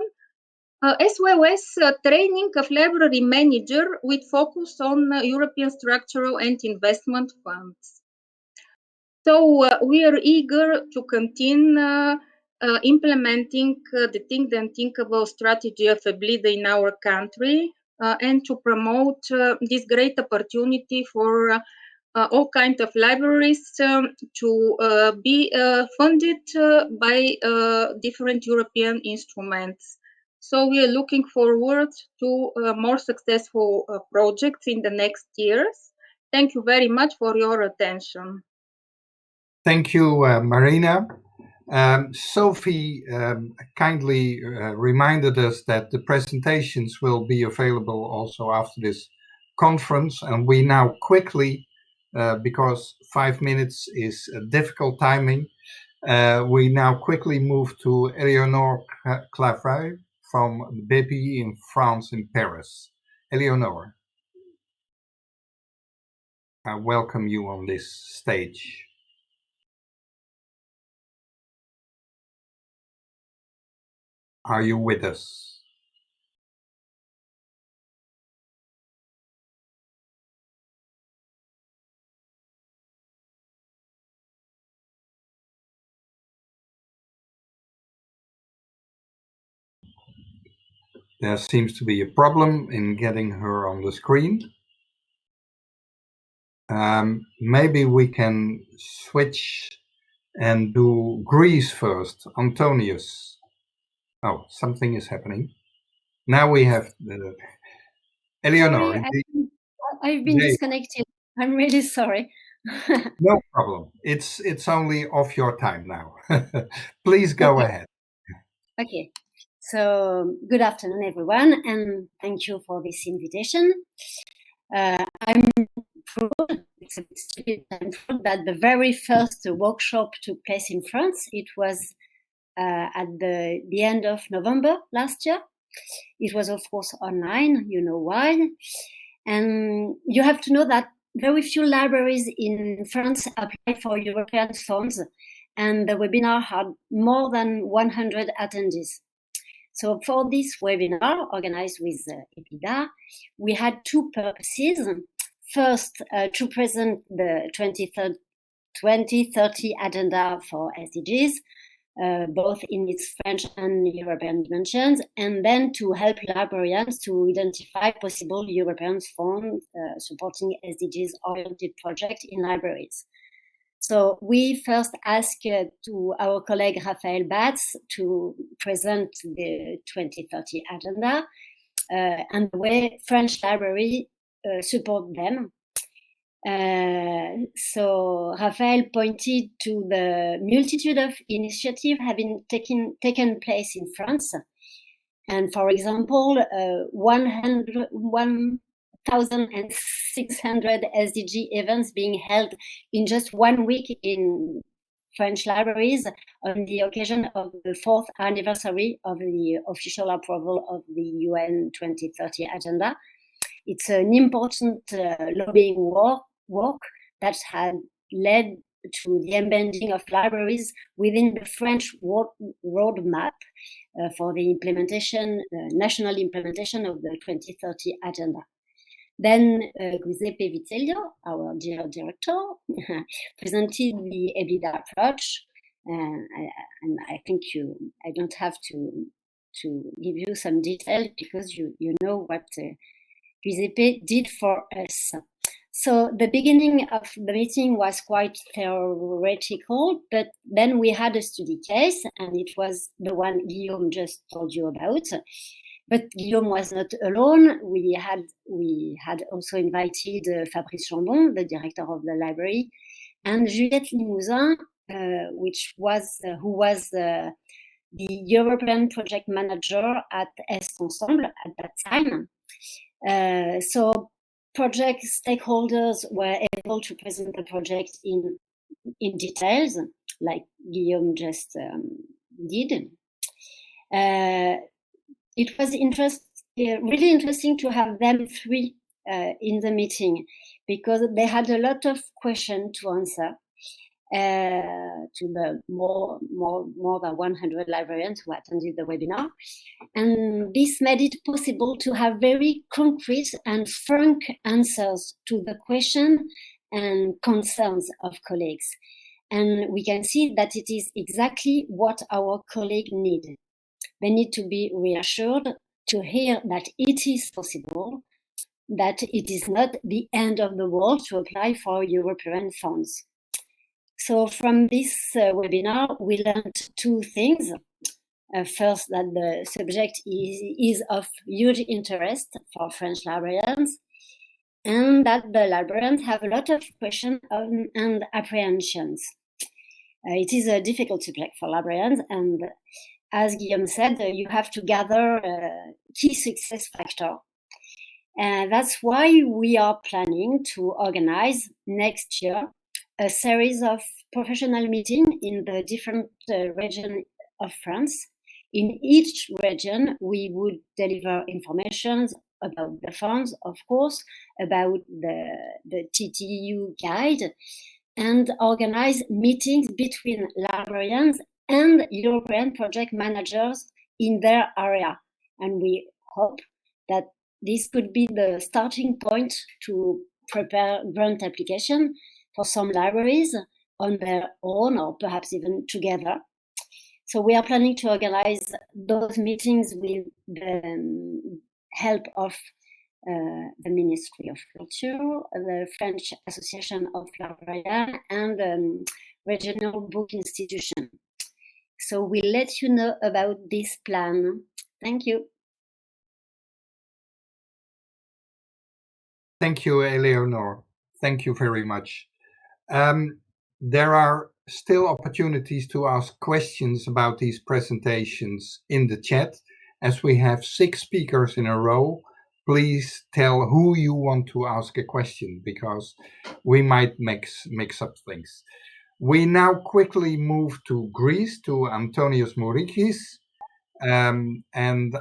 E: as well as training of library manager with focus on European structural and investment funds. So we are eager to continue implementing the Think the Unthinkable strategy of EBLIDA in our country and to promote this great opportunity for all kinds of libraries to be funded by different European instruments. So we are looking forward to more successful projects in the next years. Thank you very much for your attention.
B: Thank you, Marina. Sophie kindly reminded us that the presentations will be available also after this conference, and we now quickly, because 5 minutes is a difficult timing, we now quickly move to Eleonore Clavray from BPI in France, in Paris. Eleonore, I welcome you on this stage. Are you with us? There seems to be a problem in getting her on the screen. Maybe we can switch and do Greece first. Antonius. Oh, something is happening. Now we have the Eleonore.
F: Sorry, I've been disconnected. I'm really sorry.
B: No problem. It's only off your time now. Please go ahead.
F: Okay. So good afternoon, everyone, and thank you for this invitation. I'm proud, it's a bit thankful that the very first workshop took place in France. It was at the end of November last year. It was, of course, online, you know why. And you have to know that very few libraries in France applied for European funds, and the webinar had more than 100 attendees. So for this webinar, organized with EBLIDA, we had two purposes. First, to present the 2030 agenda for SDGs, both in its French and European dimensions, and then to help librarians to identify possible European funds supporting SDGs-oriented projects in libraries. So we first asked to our colleague Raphael Batz to present the 2030 agenda and the way French library support them. So Raphael pointed to the multitude of initiatives having taken place in France. And for example, 1,600 SDG events being held in just 1 week in French libraries on the occasion of the 4th anniversary of the official approval of the UN 2030 agenda. It's an important lobbying work that had led to the embedding of libraries within the French roadmap for the implementation, national implementation of the 2030 agenda. Then Giuseppe Vitello, our dear director, presented the EBLIDA approach, and I think I don't have to give you some detail because you know what Giuseppe did for us. So the beginning of the meeting was quite theoretical, but then we had a study case, and it was the one Guillaume just told you about. But Guillaume was not alone. We had also invited Fabrice Chambon, the director of the library, and Juliette Limousin, who was the European project manager at Est Ensemble at that time. So project stakeholders were able to present the project in details, like Guillaume just did. It was really interesting to have them three in the meeting because they had a lot of questions to answer to the more than 100 librarians who attended the webinar. And this made it possible to have very concrete and frank answers to the question and concerns of colleagues. And we can see that it is exactly what our colleagues need. They need to be reassured to hear that it is possible, that it is not the end of the world to apply for European funds. So from this webinar, we learned two things. First, that the subject is of huge interest for French librarians, and that the librarians have a lot of questions and apprehensions. It is a difficult subject for librarians, and as Guillaume said, you have to gather key success factor. And that's why we are planning to organize next year a series of professional meetings in the different regions of France. In each region, we would deliver information about the funds, of course, about the TTU guide, and organize meetings between librarians and European project managers in their area. And we hope that this could be the starting point to prepare grant application for some libraries on their own or perhaps even together. So we are planning to organize those meetings with the help of the Ministry of Culture, the French Association of Librarians, and regional book institution. So we'll let you know about this plan. Thank you.
B: Thank you, Eleonore. Thank you very much. There are still opportunities to ask questions about these presentations in the chat. As we have 6 speakers in a row, please tell who you want to ask a question, because we might mix up things. We now quickly move to Greece, to Antonios Mourikis, and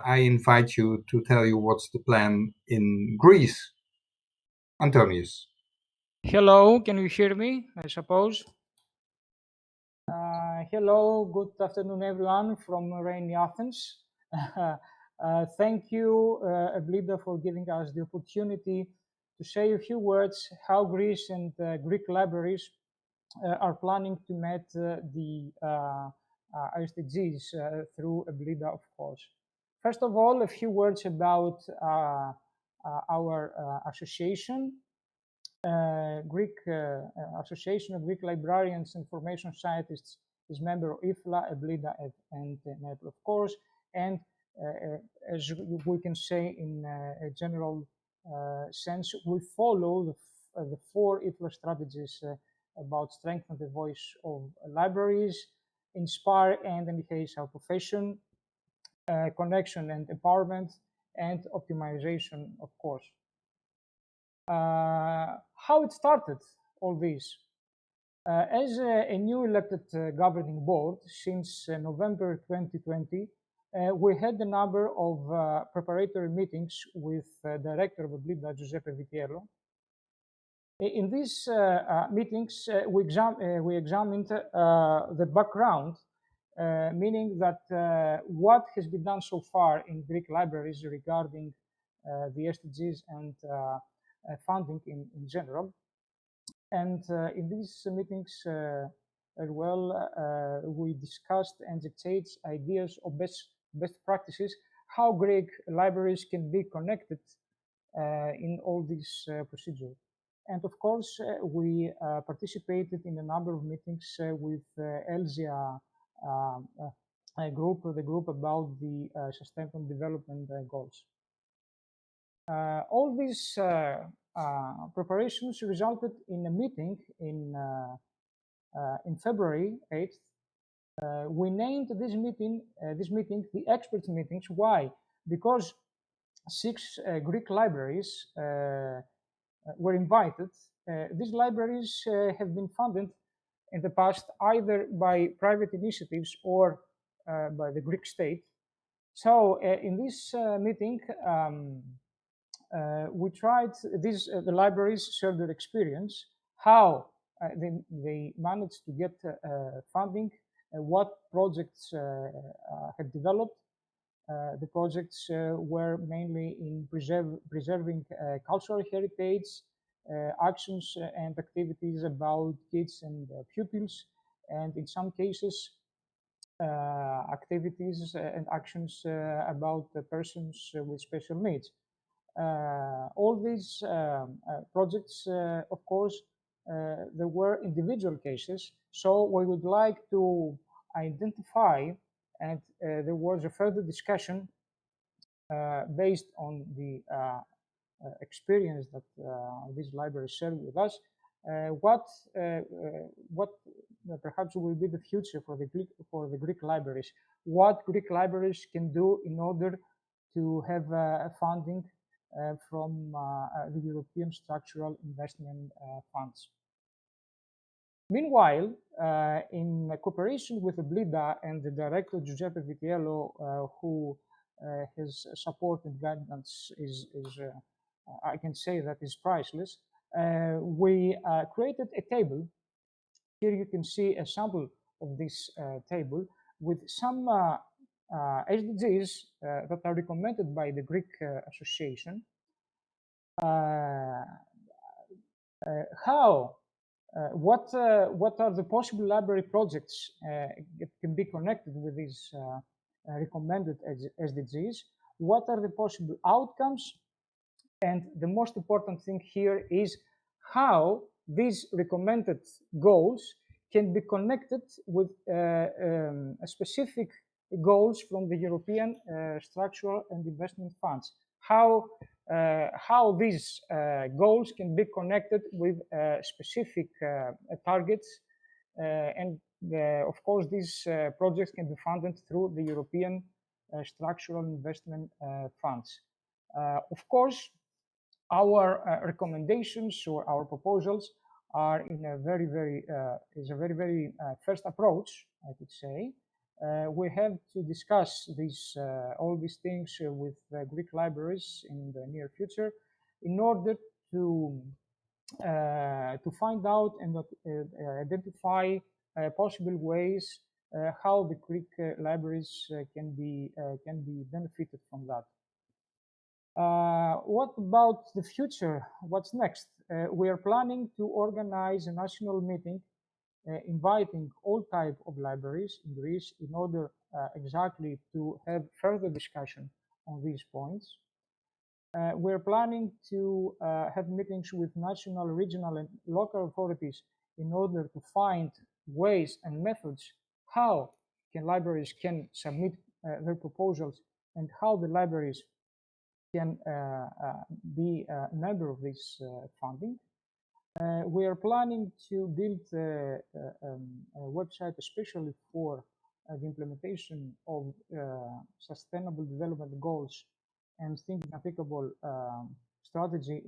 B: I invite you to tell you what's the plan in Greece. Antonios.
G: Hello, can you hear me, I suppose? Hello, good afternoon, everyone from rainy Athens. Thank you, EBLIDA, for giving us the opportunity to say a few words how Greece and Greek libraries are planning to meet the SDGs through EBLIDA, of course. First of all, a few words about our association. Greek Association of Greek Librarians and Information Scientists is member of IFLA, EBLIDA, and NEP, of course. And as we can say in a general sense, we follow the 4 IFLA strategies about strengthening the voice of libraries, inspire and enhance our profession, connection and empowerment, and optimization, of course. How it started, all this? As a new elected governing board since November 2020, we had a number of preparatory meetings with Director of EBLIDA, Giuseppe Vitiello. In these meetings, we examined the background, meaning that what has been done so far in Greek libraries regarding the SDGs and funding in general. And in these meetings as well, we discussed and exchanged ideas of best practices, how Greek libraries can be connected in all these procedures. And of course, we participated in a number of meetings with ELSIA group, the group about the Sustainable Development Goals. All these preparations resulted in a meeting in February 8th. We named this meeting the experts meetings. Why? Because 6 Greek libraries were invited. These libraries have been funded in the past either by private initiatives or by the Greek state. So in this meeting, we tried the libraries shared their experience, how they managed to get funding, what projects had developed. The projects were mainly in preserving cultural heritage, actions and activities about kids and pupils, and in some cases, activities and actions about persons with special needs. All these projects, of course, there were individual cases, so we would like to identify, and there was a further discussion based on the experience that these libraries shared with us, what perhaps will be the future for the Greek libraries, what Greek libraries can do in order to have funding from the European Structural Investment Funds. Meanwhile, in cooperation with EBLIDA and the director Giuseppe Vitiello, who his support and guidance is I can say that is priceless, we created a table. Here you can see a sample of this table with some SDGs that are recommended by the Greek Association. What are the possible library projects that can be connected with these recommended SDGs? What are the possible outcomes? And the most important thing here is how these recommended goals can be connected with specific goals from the European Structural and Investment Funds. How these goals can be connected with specific targets, and of course these projects can be funded through the European Structural Investment Funds. Of course, our recommendations or our proposals are in a very first approach, I could say. We have to discuss all these things with Greek libraries in the near future in order to find out and identify possible ways how the Greek libraries can be benefited from that. What about the future? What's next? We are planning to organize a national meeting inviting all types of libraries in Greece in order exactly to have further discussion on these points. We're planning to have meetings with national, regional, and local authorities in order to find ways and methods how libraries can submit their proposals and how the libraries can be a member of this funding. We are planning to build a website especially for the implementation of sustainable development goals and Unthinkable strategy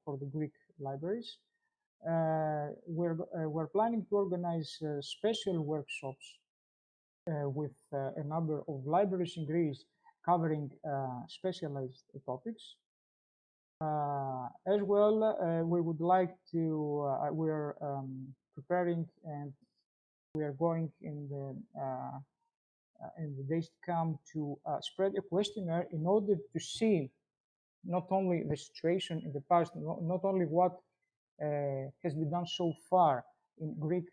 G: for the Greek libraries. we're planning to organize special workshops with a number of libraries in Greece covering specialized topics. As well, we would like to, we're preparing and we are going in the days to come to spread a questionnaire in order to see not only the situation in the past, not only what has been done so far in Greek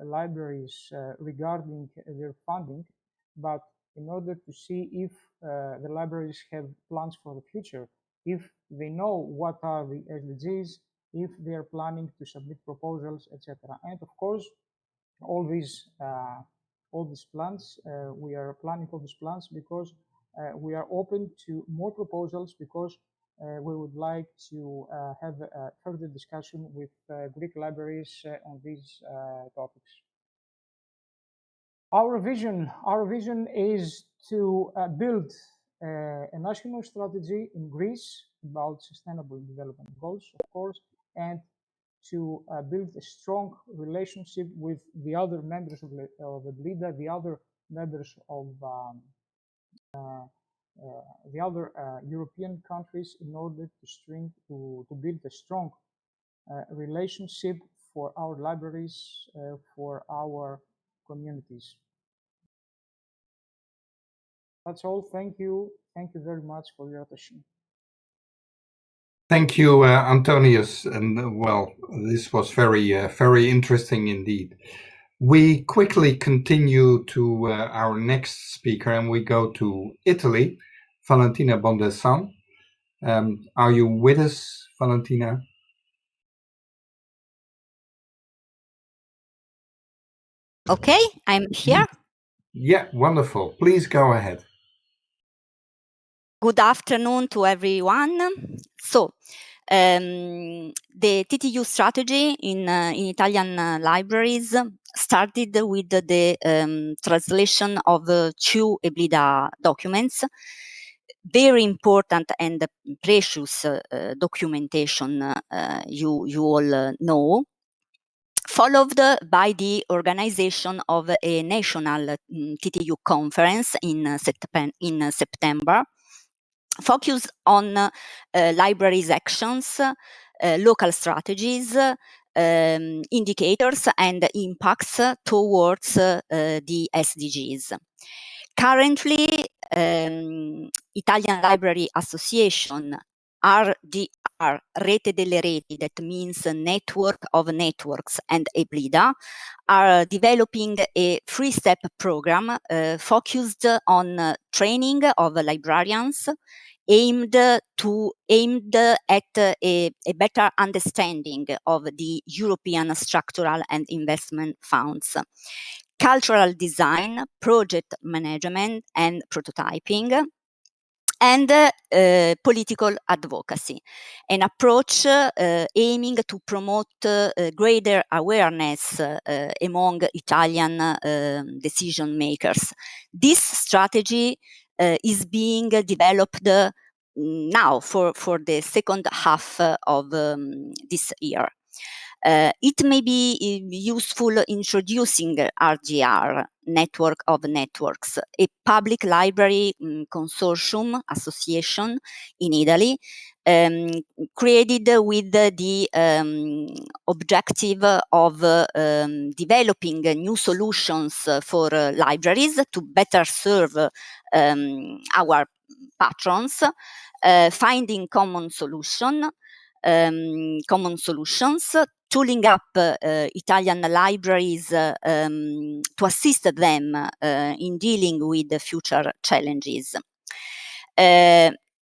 G: libraries regarding their funding, but in order to see if the libraries have plans for the future, if they know what are the SDGs, if they are planning to submit proposals, etc. And of course, all these plans, we are planning all these plans because we are open to more proposals, because we would like to have a further discussion with Greek libraries on these topics. Our vision is to build a national strategy in Greece about sustainable development goals, of course, and to build a strong relationship with the other members of EBLIDA, the other members of the other European countries, in order to build a strong relationship for our libraries, for our communities. That's all. Thank you. Thank you very much for your attention.
B: Thank you, Antonius. And well, this was very interesting indeed. We quickly continue to our next speaker, and we go to Italy. Valentina Bondesan. Are you with us, Valentina?
H: Okay, I'm here.
B: Yeah, wonderful. Please go ahead.
H: Good afternoon to everyone. So, the TTU strategy in Italian libraries started with the translation of 2 EBLIDA documents, very important and precious documentation you all know, followed by the organization of a national TTU conference in September, focused on libraries' actions, local strategies, indicators, and impacts towards the SDGs. Currently, Italian Library Association, RDR, Rete delle Reti, that means a network of networks, and EBLIDA, are developing a 3-step program focused on training of librarians, aimed at a better understanding of the European structural and investment funds, cultural design, project management and prototyping, and political advocacy, an approach aiming to promote greater awareness among Italian decision makers. This strategy is being developed now for the second half of this year. It may be useful introducing RGR, Network of Networks, a public library consortium association in Italy, created with the objective of developing new solutions for libraries to better serve our patrons, finding common solutions, tooling up Italian libraries to assist them in dealing with the future challenges.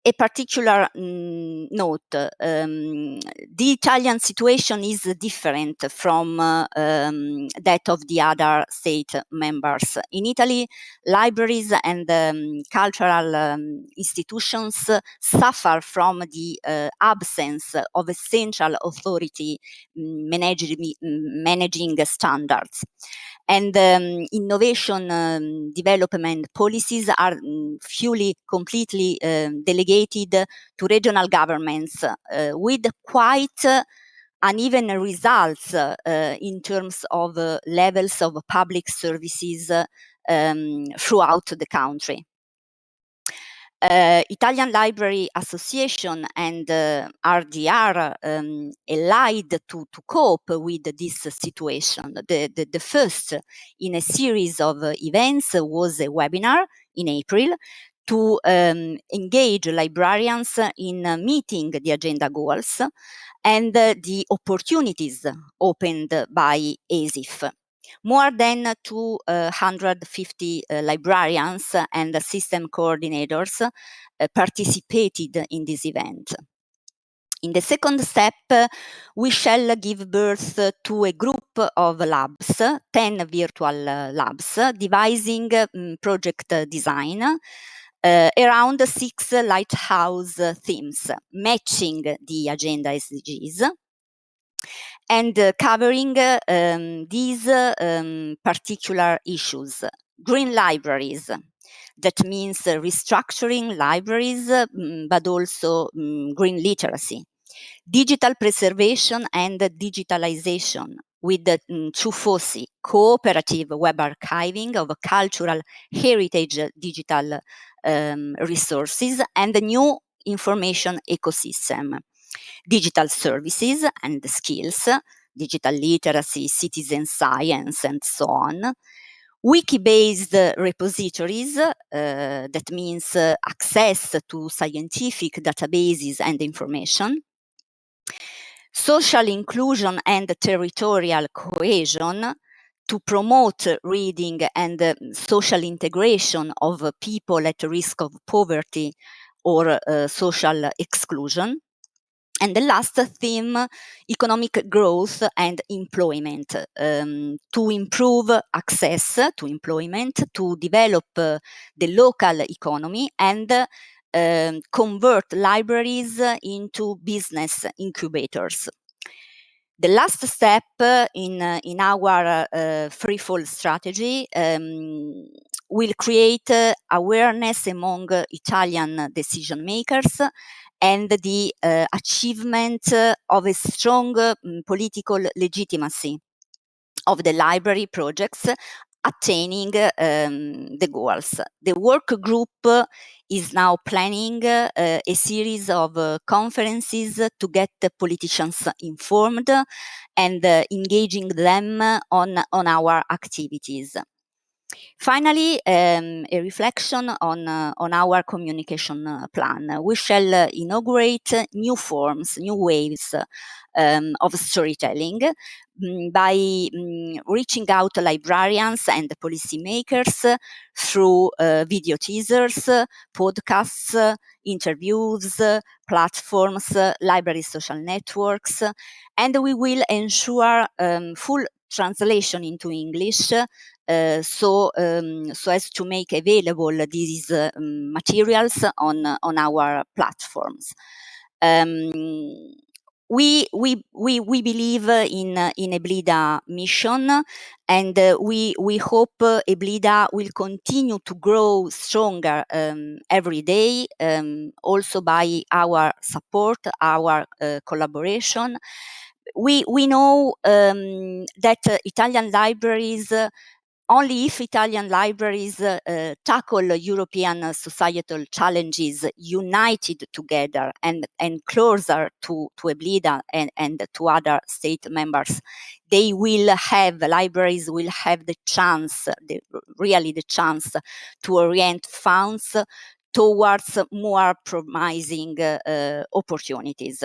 H: A particular note, the Italian situation is different from that of the other state members. In Italy, libraries and cultural institutions suffer from the absence of a central authority managing standards. And innovation development policies are completely delegated to regional governments with quite uneven results in terms of levels of public services throughout the country. Italian Library Association and RDR allied to cope with this situation. The first in a series of events was a webinar in April to engage librarians in meeting the agenda goals and the opportunities opened by ESIF. More than 250 librarians and system coordinators participated in this event. In the second step, we shall give birth to a group of labs, 10 virtual labs, devising project design around 6 lighthouse themes, matching the agenda SDGs, and covering these particular issues. Green libraries, that means restructuring libraries, but also green literacy. Digital preservation and digitalization with the two FOSI, cooperative web archiving of cultural heritage digital resources, and the new information ecosystem. Digital services and skills, digital literacy, citizen science, and so on. Wiki-based repositories, that means access to scientific databases and information. Social inclusion and territorial cohesion to promote reading and social integration of people at risk of poverty or social exclusion. And the last theme, economic growth and employment, to improve access to employment, to develop the local economy and convert libraries into business incubators. The last step in our threefold strategy will create awareness among Italian decision makers and the achievement of a strong political legitimacy of the library projects attaining the goals. The work group is now planning a series of conferences to get the politicians informed and engaging them on our activities. Finally, a reflection on our communication plan. We shall inaugurate new forms, new waves of storytelling by reaching out to librarians and policymakers through video teasers, podcasts, interviews, platforms, library social networks, and we will ensure full translation into English so as to make available these materials on our platforms. We believe in EBLIDA mission, and we hope EBLIDA will continue to grow stronger every day, also by our support, our collaboration. We know that Italian libraries, only if Italian libraries tackle European societal challenges united together and closer to EBLIDA and to other state members, libraries will have the chance to orient funds towards more promising opportunities.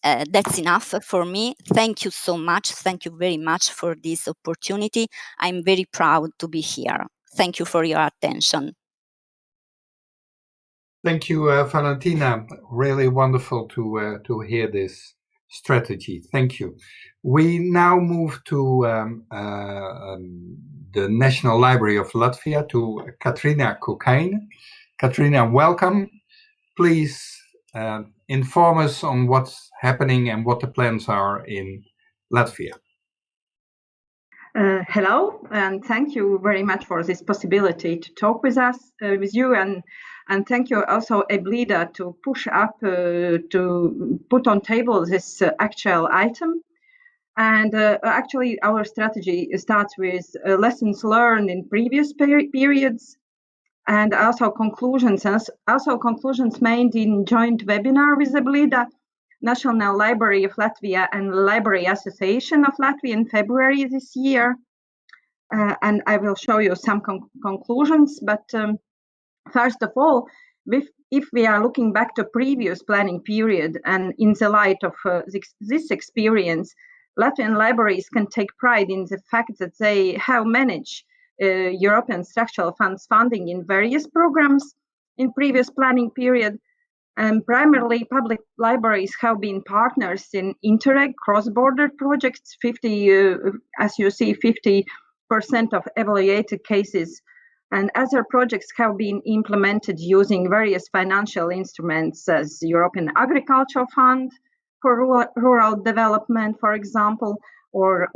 H: That's enough for me. Thank you so much. Thank you very much for this opportunity. I'm very proud to be here. Thank you for your attention.
B: Thank you, Valentina. Really wonderful to hear this strategy. Thank you. We now move to the National Library of Latvia, to Katrina Kukain. Katrina, welcome. Please inform us on what's happening and what the plans are in Latvia.
I: Hello, and thank you very much for this possibility to talk with you. And And thank you also EBLIDA to push up, to put on table this actual item. And actually, our strategy starts with lessons learned in previous periods, and also conclusions made in joint webinar with EBLIDA, National Library of Latvia and Library Association of Latvia in February this year. And I will show you some conclusions, but first of all, if we are looking back to previous planning period and in the light of this experience, Latvian libraries can take pride in the fact that they have managed European structural funds funding in various programs in previous planning period. And primarily, public libraries have been partners in Interreg cross-border projects. As you see, 50% of evaluated cases. And other projects have been implemented using various financial instruments as European Agricultural Fund for rural development, for example, or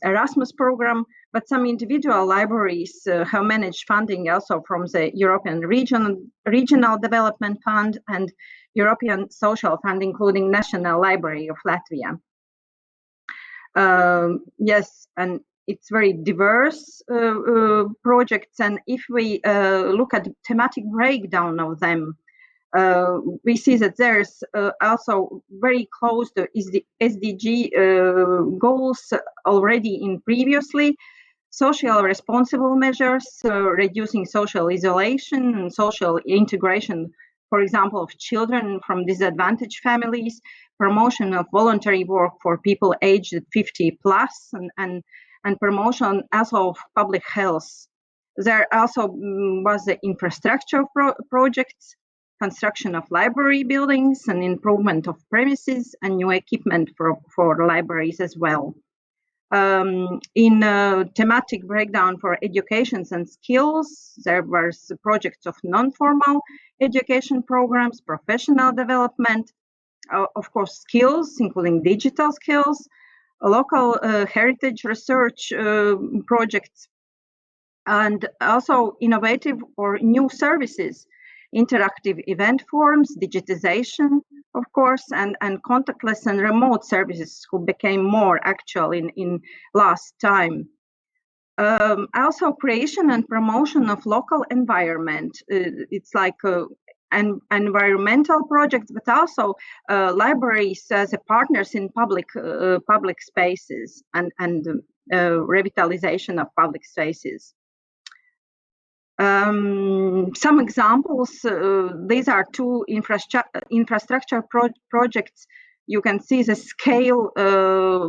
I: Erasmus program. But some individual libraries have managed funding also from the European Regional Development Fund and European Social Fund, including National Library of Latvia. Yes, and it's very diverse projects, and if we look at the thematic breakdown of them, we see that there's also very close to the SDG goals already in previously. Social responsible measures, reducing social isolation and social integration, for example, of children from disadvantaged families, promotion of voluntary work for people aged 50 plus, and promotion also of public health. There also was the infrastructure projects, construction of library buildings and improvement of premises and new equipment for libraries as well. In thematic breakdown for education and skills, there was projects of non-formal education programs, professional development, of course skills, including digital skills, local heritage research projects, and also innovative or new services, interactive event forms, digitization, of course, and contactless and remote services who became more actual in last time. Also creation and promotion of local environment. It's like an environmental projects, but also libraries as partners in public spaces and revitalization of public spaces. Some examples, these are two infrastructure projects. You can see the scale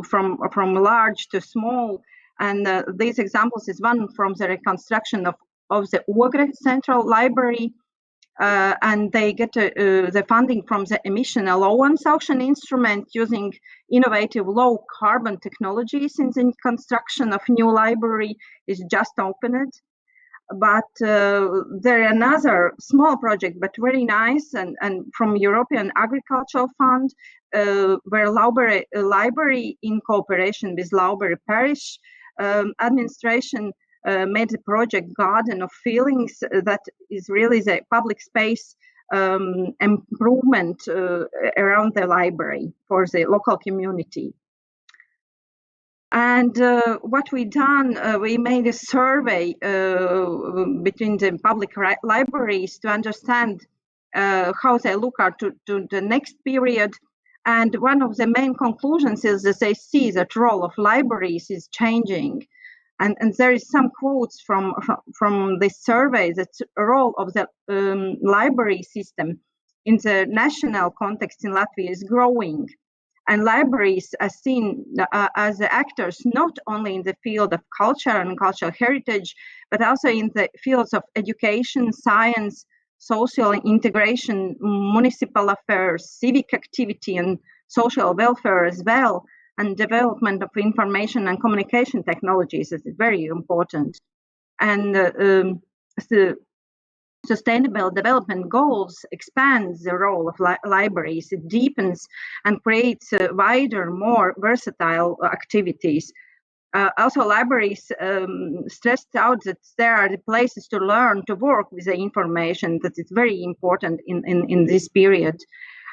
I: from large to small, and these examples is one from the reconstruction of the Ogre Central Library, and they get the funding from the emission allowance auction instrument using innovative low carbon technologies in the construction of new library is just opened. But there are another small project, but very nice, and from European Agricultural Fund, where library in cooperation with Lauberry Parish administration made the project Garden of Feelings, that is really the public space improvement around the library for the local community. And what we done, we made a survey between the public libraries to understand how they look to the next period. And one of the main conclusions is that they see that role of libraries is changing. And there is some quotes from this survey that the role of the library system in the national context in Latvia is growing. And libraries are seen as the actors not only in the field of culture and cultural heritage, but also in the fields of education, science, social integration, municipal affairs, civic activity, and social welfare as well, and development of information and communication technologies is very important. And the Sustainable Development Goals expands the role of libraries. It deepens and creates wider, more versatile activities. Also, libraries stressed out that there are the places to learn to work with the information, that it's very important in this period.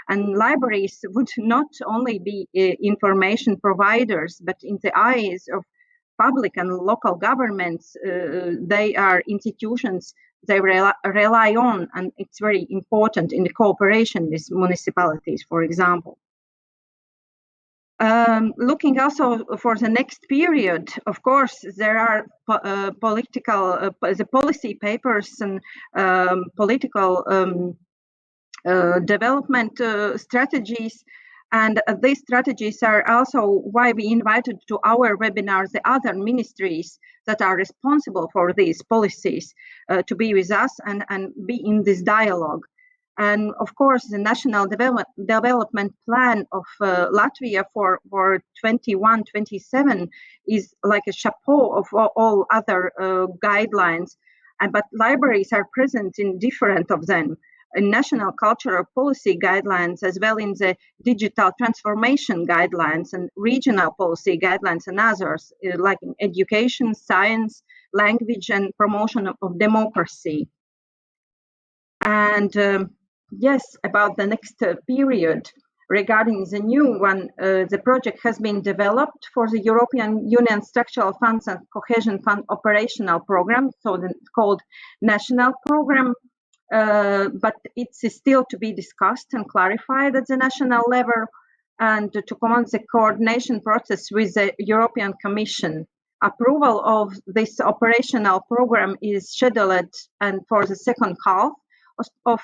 I: And libraries would not only be information providers, but in the eyes of public and local governments, they are institutions they rely on, and it's very important in the cooperation with municipalities, for example. Looking also for the next period, of course, there are the policy papers and political development strategies. And these strategies are also why we invited to our webinars the other ministries that are responsible for these policies to be with us and be in this dialogue. And of course, the National Development Plan of Latvia for 21-27 is like a chapeau of all other guidelines. But libraries are present in different of them. In national cultural policy guidelines, as well in the digital transformation guidelines and regional policy guidelines and others, like in education, science, language, and promotion of democracy. And yes, about the next period, regarding the new one, the project has been developed for the European Union Structural Funds and Cohesion Fund operational program, so called national program. But it's still to be discussed and clarified at the national level, and to commence the coordination process with the European Commission. Approval of this operational program is scheduled and for the second half of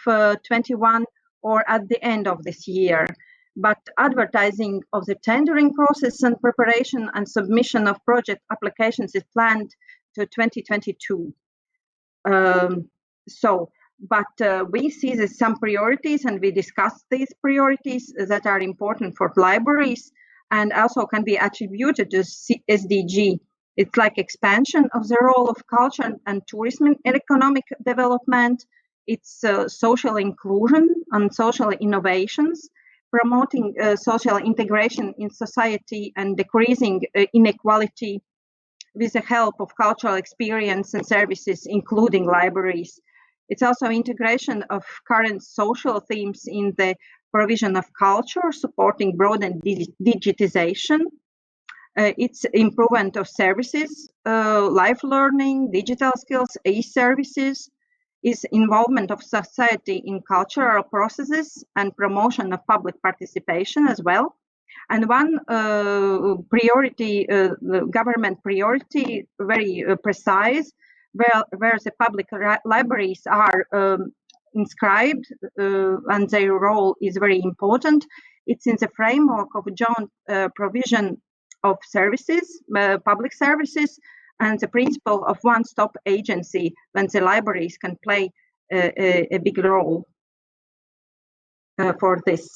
I: 21 or at the end of this year. But advertising of the tendering process and preparation and submission of project applications is planned to 2022. But we see that some priorities, and we discussed these priorities that are important for libraries and also can be attributed to SDG. It's like expansion of the role of culture and tourism in economic development. It's social inclusion and social innovations, promoting social integration in society and decreasing inequality with the help of cultural experience and services, including libraries. It's also integration of current social themes in the provision of culture, supporting broad and digitization. It's improvement of services, life learning, digital skills, e-services, is involvement of society in cultural processes and promotion of public participation as well. And one priority, government priority, very precise, where the public libraries are inscribed and their role is very important. It's in the framework of joint provision of services, public services, and the principle of one-stop agency, when the libraries can play a big role for this.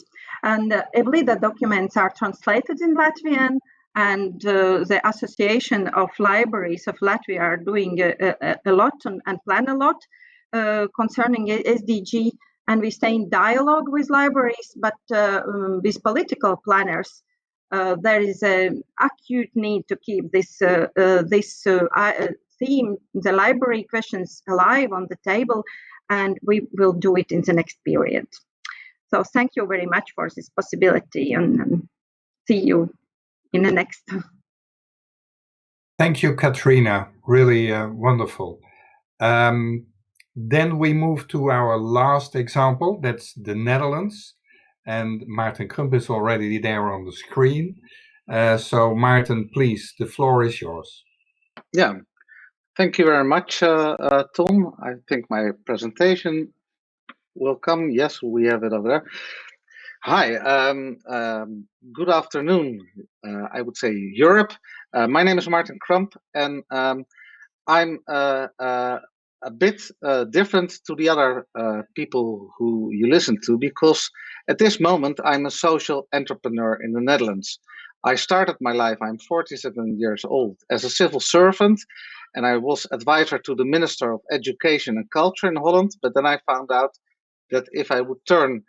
I: And EBLIDA documents are translated in Latvian, and the Association of Libraries of Latvia are doing a lot and plan a lot concerning SDG, and we stay in dialogue with libraries, but with political planners. There is an acute need to keep this theme, the library questions, alive on the table, and we will do it in the next period. So thank you very much for this possibility, and see you in the next.
B: Thank you, Katrina. Really wonderful. Then we move to our last example. That's the Netherlands. And Maarten Krump is already there on the screen. So Maarten, please, the floor is yours.
J: Yeah, thank you very much, Tom. I think my presentation will come. Yes, we have it over there. Hi, good afternoon, I would say Europe. My name is Maarten Krump, and I'm a bit different to the other people who you listen to, because at this moment I'm a social entrepreneur in the Netherlands. I started my life, I'm 47 years old, as a civil servant, and I was advisor to the Minister of Education and Culture in Holland, but then I found out that if I would turn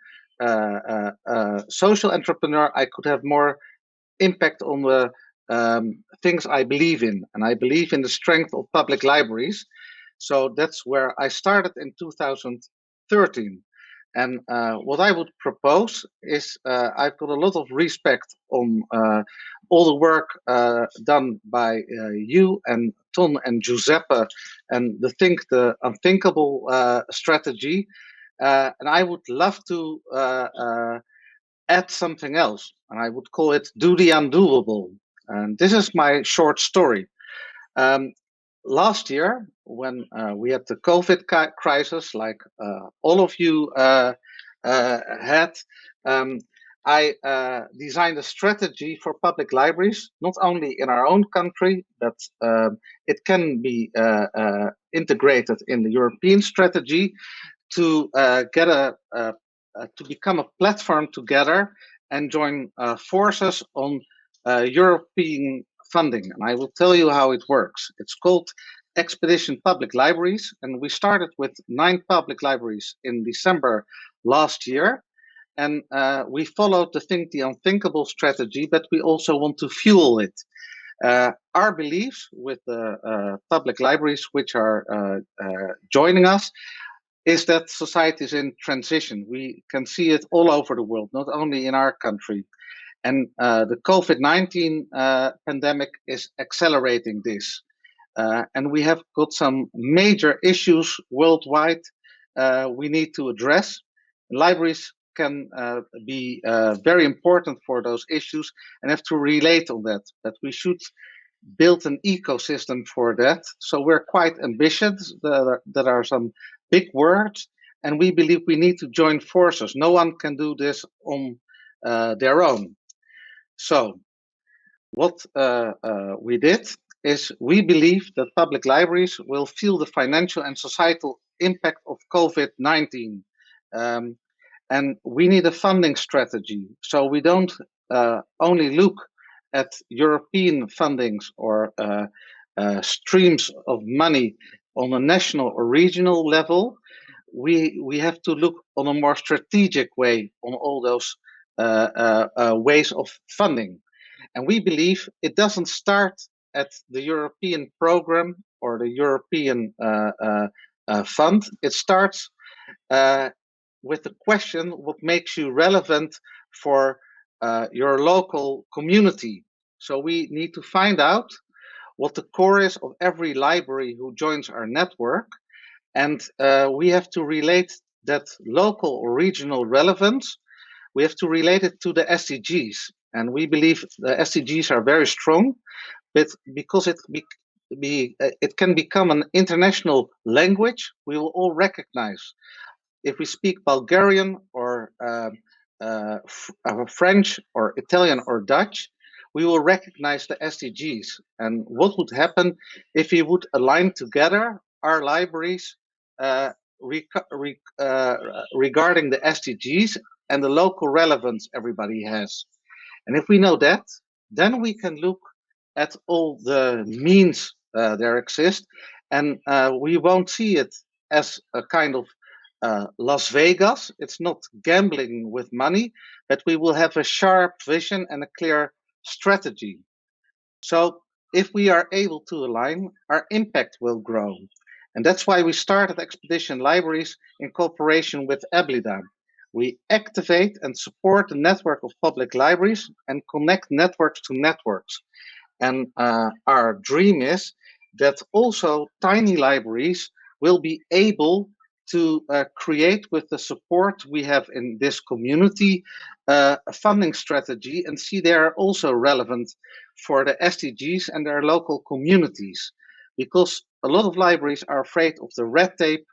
J: social entrepreneur, I could have more impact on the things I believe in, and I believe in the strength of public libraries. So that's where I started in 2013. And what I would propose is I've got a lot of respect on all the work done by you and Ton and Giuseppe and the Unthinkable strategy. And I would love to add something else, and I would call it do the undoable. And this is my short story. Last year, when we had the COVID crisis, like all of you had, I designed a strategy for public libraries, not only in our own country, but it can be integrated in the European strategy to get to become a platform together and join forces on European funding. And I will tell you how it works. It's called Expedition Public Libraries, and we started with 9 public libraries in December last year. And we followed the Unthinkable strategy, but we also want to fuel it. Our beliefs with the public libraries which are joining us is that society is in transition. We can see it all over the world, not only in our country. And the COVID-19 pandemic is accelerating this. And we have got some major issues worldwide we need to address. Libraries can be very important for those issues and have to relate on that. But we should build an ecosystem for that. So we're quite ambitious. There are some big words, and we believe we need to join forces. No one can do this on their own. So what we did is we believe that public libraries will feel the financial and societal impact of COVID-19. And we need a funding strategy. So we don't only look at European fundings or streams of money on a national or regional level. We have to look on a more strategic way on all those ways of funding. And we believe it doesn't start at the European program or the European fund. It starts with the question, what makes you relevant for your local community? So we need to find out what the core is of every library who joins our network. And we have to relate that local or regional relevance. We have to relate it to the SDGs. And we believe the SDGs are very strong, but because it can become an international language, we will all recognize. If we speak Bulgarian or French or Italian or Dutch, we will recognize the SDGs. And what would happen if we would align together our libraries regarding the SDGs and the local relevance everybody has? And if we know that, then we can look at all the means there exist, and we won't see it as a kind of Las Vegas. It's not gambling with money, but we will have a sharp vision and a clear strategy. So if we are able to align, our impact will grow. And that's why we started Expedition Libraries in cooperation with EBLIDA. We activate and support the network of public libraries and connect networks to networks. And our dream is that also tiny libraries will be able to create, with the support we have in this community, a funding strategy and see they are also relevant for the SDGs and their local communities. Because a lot of libraries are afraid of the red tape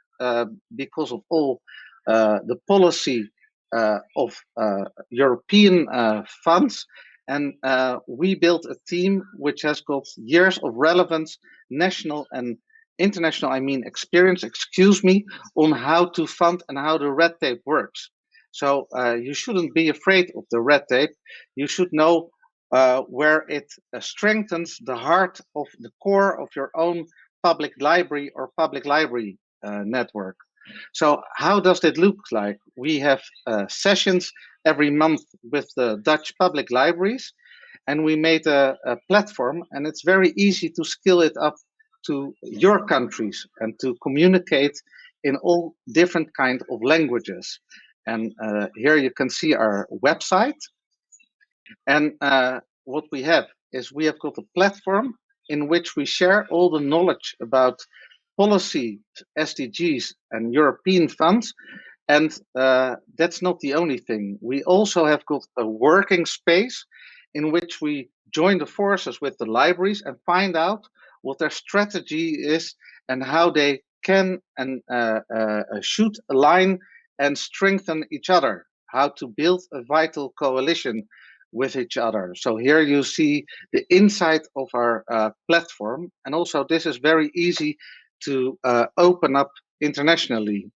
J: because of all the policy of European funds. And we built a team which has got years of relevance, national and international, experience, on how to fund and how the red tape works. So you shouldn't be afraid of the red tape. You should know where it strengthens the heart of the core of your own public library or public library network. So how does it look like? We have sessions every month with the Dutch public libraries, and we made a platform, and it's very easy to scale it up to your countries and to communicate in all different kinds of languages. And here you can see our website. And what we have is we have got a platform in which we share all the knowledge about policy, SDGs, and European funds. And that's not the only thing. We also have got a working space in which we join the forces with the libraries and find out what their strategy is and how they can and should align and strengthen each other, how to build a vital coalition with each other. So here you see the inside of our platform, and also this is very easy to open up internationally.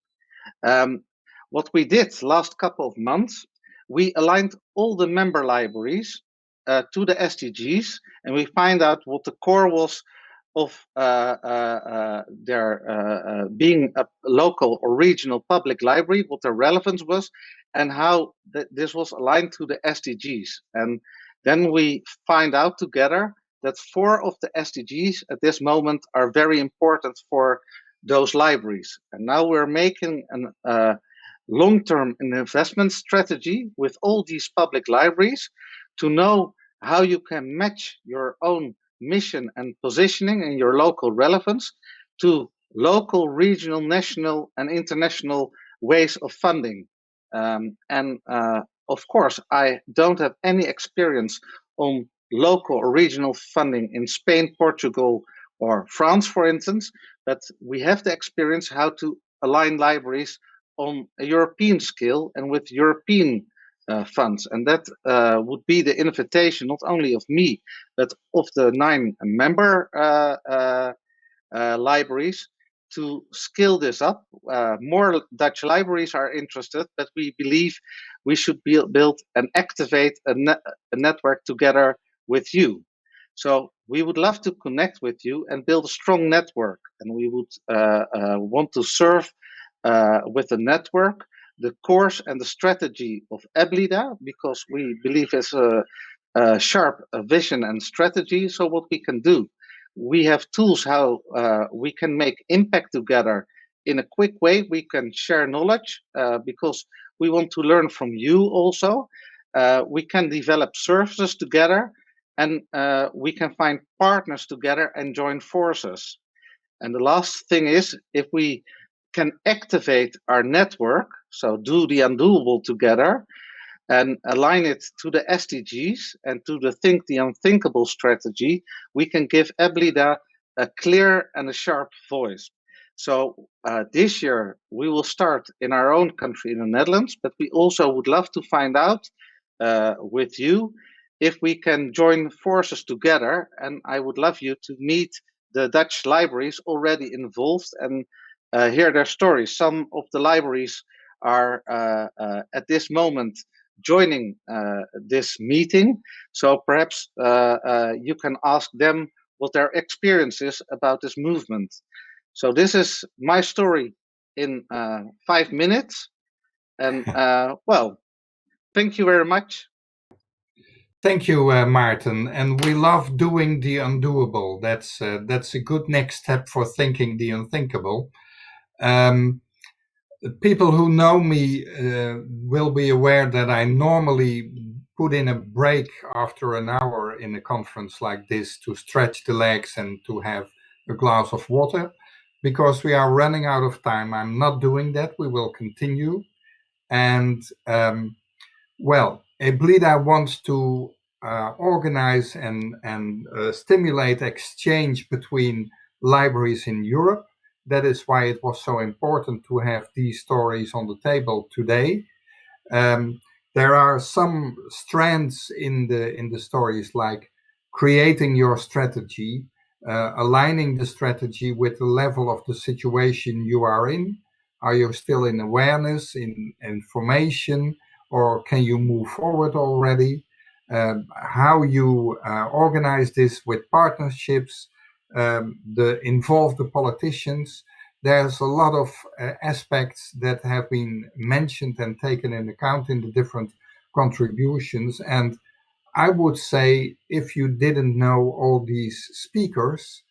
J: What we did last couple of months, we aligned all the member libraries to the SDGs, and we find out what the core was of their being a local or regional public library, what their relevance was, and how this was aligned to the SDGs. And then we find out together that 4 of the SDGs at this moment are very important for those libraries. And now we're making a long-term investment strategy with all these public libraries to know how you can match your own mission and positioning and your local relevance to local, regional, national, and international ways of funding. Of course, I don't have any experience on local or regional funding in Spain, Portugal, or France, for instance, but we have the experience how to align libraries on a European scale and with European funds. And that would be the invitation not only of me, but of the 9 member libraries to scale this up. More Dutch libraries are interested, but we believe we should build and activate a network together with you. So we would love to connect with you and build a strong network. And we would want to serve with the network the course and the strategy of EBLIDA, because we believe it's a sharp vision and strategy. So what we can do, we have tools how we can make impact together in a quick way. We can share knowledge because we want to learn from you also. We can develop services together, and we can find partners together and join forces. And the last thing is, if we can activate our network, so do the undoable together and align it to the SDGs and to the Think the Unthinkable strategy, we can give EBLIDA a clear and a sharp voice. So this year we will start in our own country in the Netherlands, but we also would love to find out with you if we can join forces together. And I would love you to meet the Dutch libraries already involved and hear their stories. Some of the libraries are at this moment joining this meeting, so perhaps you can ask them what their experience is about this movement. So this is my story in 5 minutes, and well, thank you very much.
B: Thank you, Maarten, and we love doing the undoable. That's a good next step for thinking the unthinkable. People who know me will be aware that I normally put in a break after an hour in a conference like this to stretch the legs and to have a glass of water. Because we are running out of time, I'm not doing that. We will continue. And well, EBLIDA wants to organize and stimulate exchange between libraries in Europe. That is why it was so important to have these stories on the table today. There are some strands in the stories, like creating your strategy, aligning the strategy with the level of the situation you are in. Are you still in awareness, in information, or can you move forward already? How you organize this with partnerships, involve the politicians. There's a lot of aspects that have been mentioned and taken into account in the different contributions. And I would say if you didn't know all these speakers,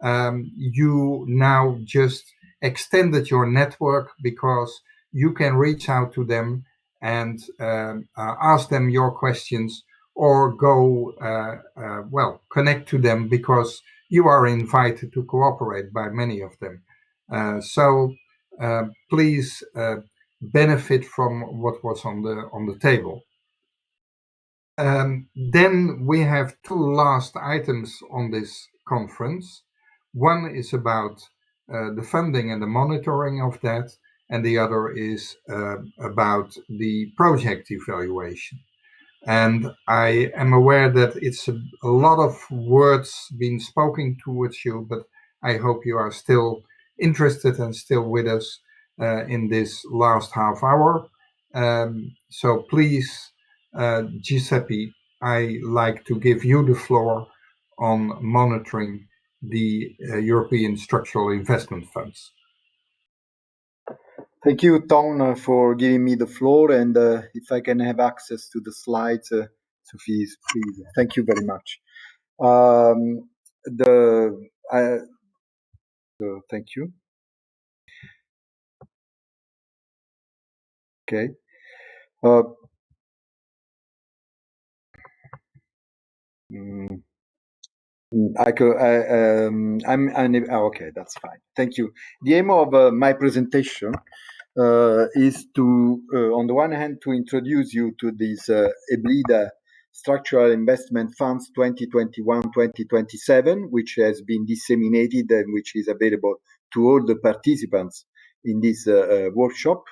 B: you now just extended your network, because you can reach out to them and ask them your questions, or go, well, connect to them, because you are invited to cooperate by many of them. So please benefit from what was on the table. Then we have two last items on this conference. One is about the funding and the monitoring of that, and the other is about the project evaluation. And I am aware that it's a lot of words being spoken towards you, but I hope you are still interested and still with us in this last half hour. So please, Giuseppe, I like to give you the floor on monitoring the European structural investment funds.
K: Thank you, Tom, for giving me the floor, and if I can have access to the slides, Sophie, please. Thank you very much. Thank you. Okay. Okay, that's fine. Thank you. The aim of my presentation is to, on the one hand, to introduce you to this EBLIDA Structural Investment Funds 2021-2027, which has been disseminated and which is available to all the participants in this workshop.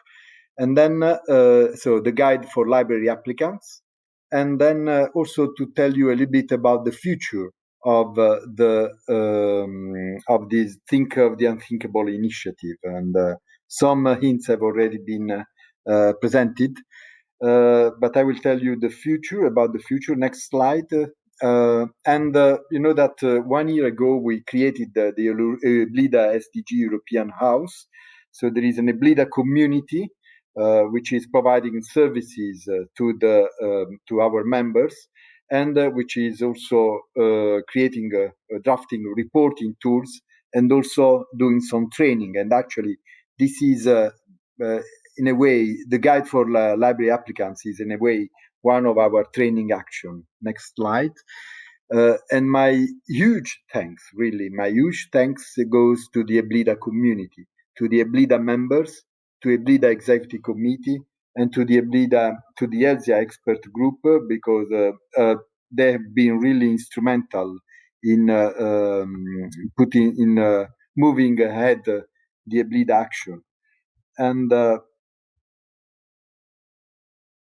K: And then, so the guide for library applicants. And then also to tell you a little bit about the future of this Think of the Unthinkable initiative. And some hints have already been presented, but I will tell you the future, about the future. Next slide. You know that 1 year ago we created the EBLIDA SDG European House. So there is an EBLIDA community which is providing services to our members, and which is also creating drafting reporting tools, and also doing some training. And actually, this is in a way, the guide for library applicants is in a way one of our training action. Next slide. And my huge thanks, really, my huge thanks goes to the EBLIDA community, to the EBLIDA members, to EBLIDA Executive Committee, and to the ELSIA expert group, because they have been really instrumental in moving ahead the EBLIDA action. And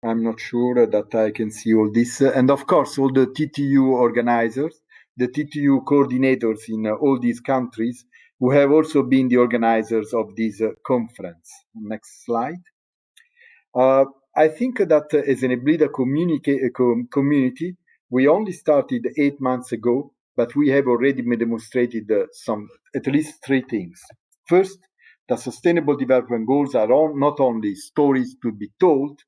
K: I'm not sure that I can see all this. And of course, all the TTU organizers, the TTU coordinators in all these countries, who have also been the organizers of this conference. Next slide. I think that as an EBLIDA community, we only started 8 months ago, but we have already demonstrated at least 3 things. First, the Sustainable Development Goals are not only stories to be told,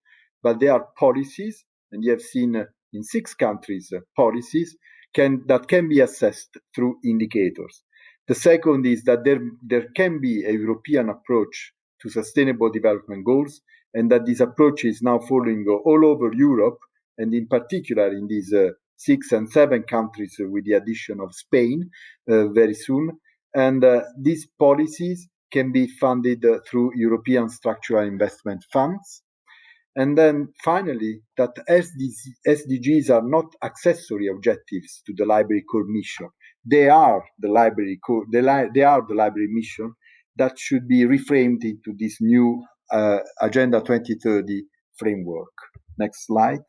K: but they are policies, and you have seen in 6 countries policies that can be assessed through indicators. The second is that there can be a European approach to Sustainable Development Goals, and that this approach is now following all over Europe, and in particular in these 6 and 7 countries with the addition of Spain very soon. And these policies can be funded through European structural investment funds. And then finally, that SDGs are not accessory objectives to the library core mission. They are the library mission that should be reframed into this new Agenda 2030 framework. Next slide.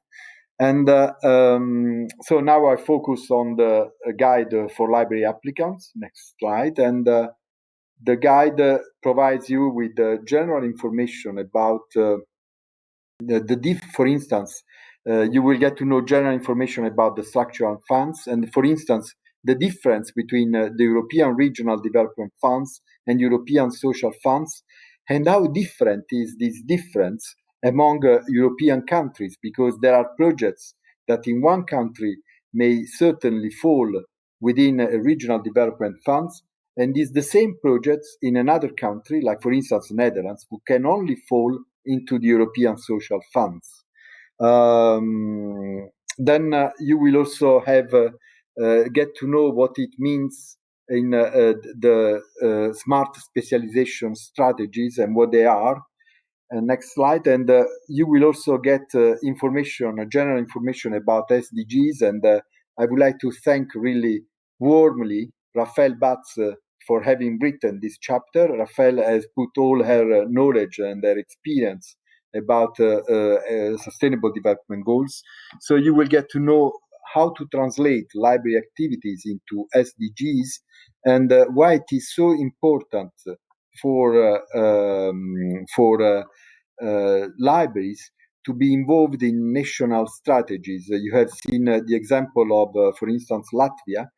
K: And so now I focus on the guide for library applicants. Next slide. And the guide provides you with general information about for instance, you will get to know general information about the structural funds, and for instance, the difference between the European Regional Development Funds and European Social Funds, and how different is this difference among European countries, because there are projects that in one country may certainly fall within a regional development funds, and is the same projects in another country, like for instance Netherlands, who can only fall into the European social funds. Then you will also have get to know what it means in the smart specialization strategies and what they are. Next slide, and you will also get information, general information about SDGs, and I would like to thank really warmly Raphael Batz for having written this chapter. Raphael has put all her knowledge and her experience about sustainable development goals. So you will get to know how to translate library activities into SDGs and why it is so important for libraries to be involved in national strategies. You have seen the example of, for instance, Latvia,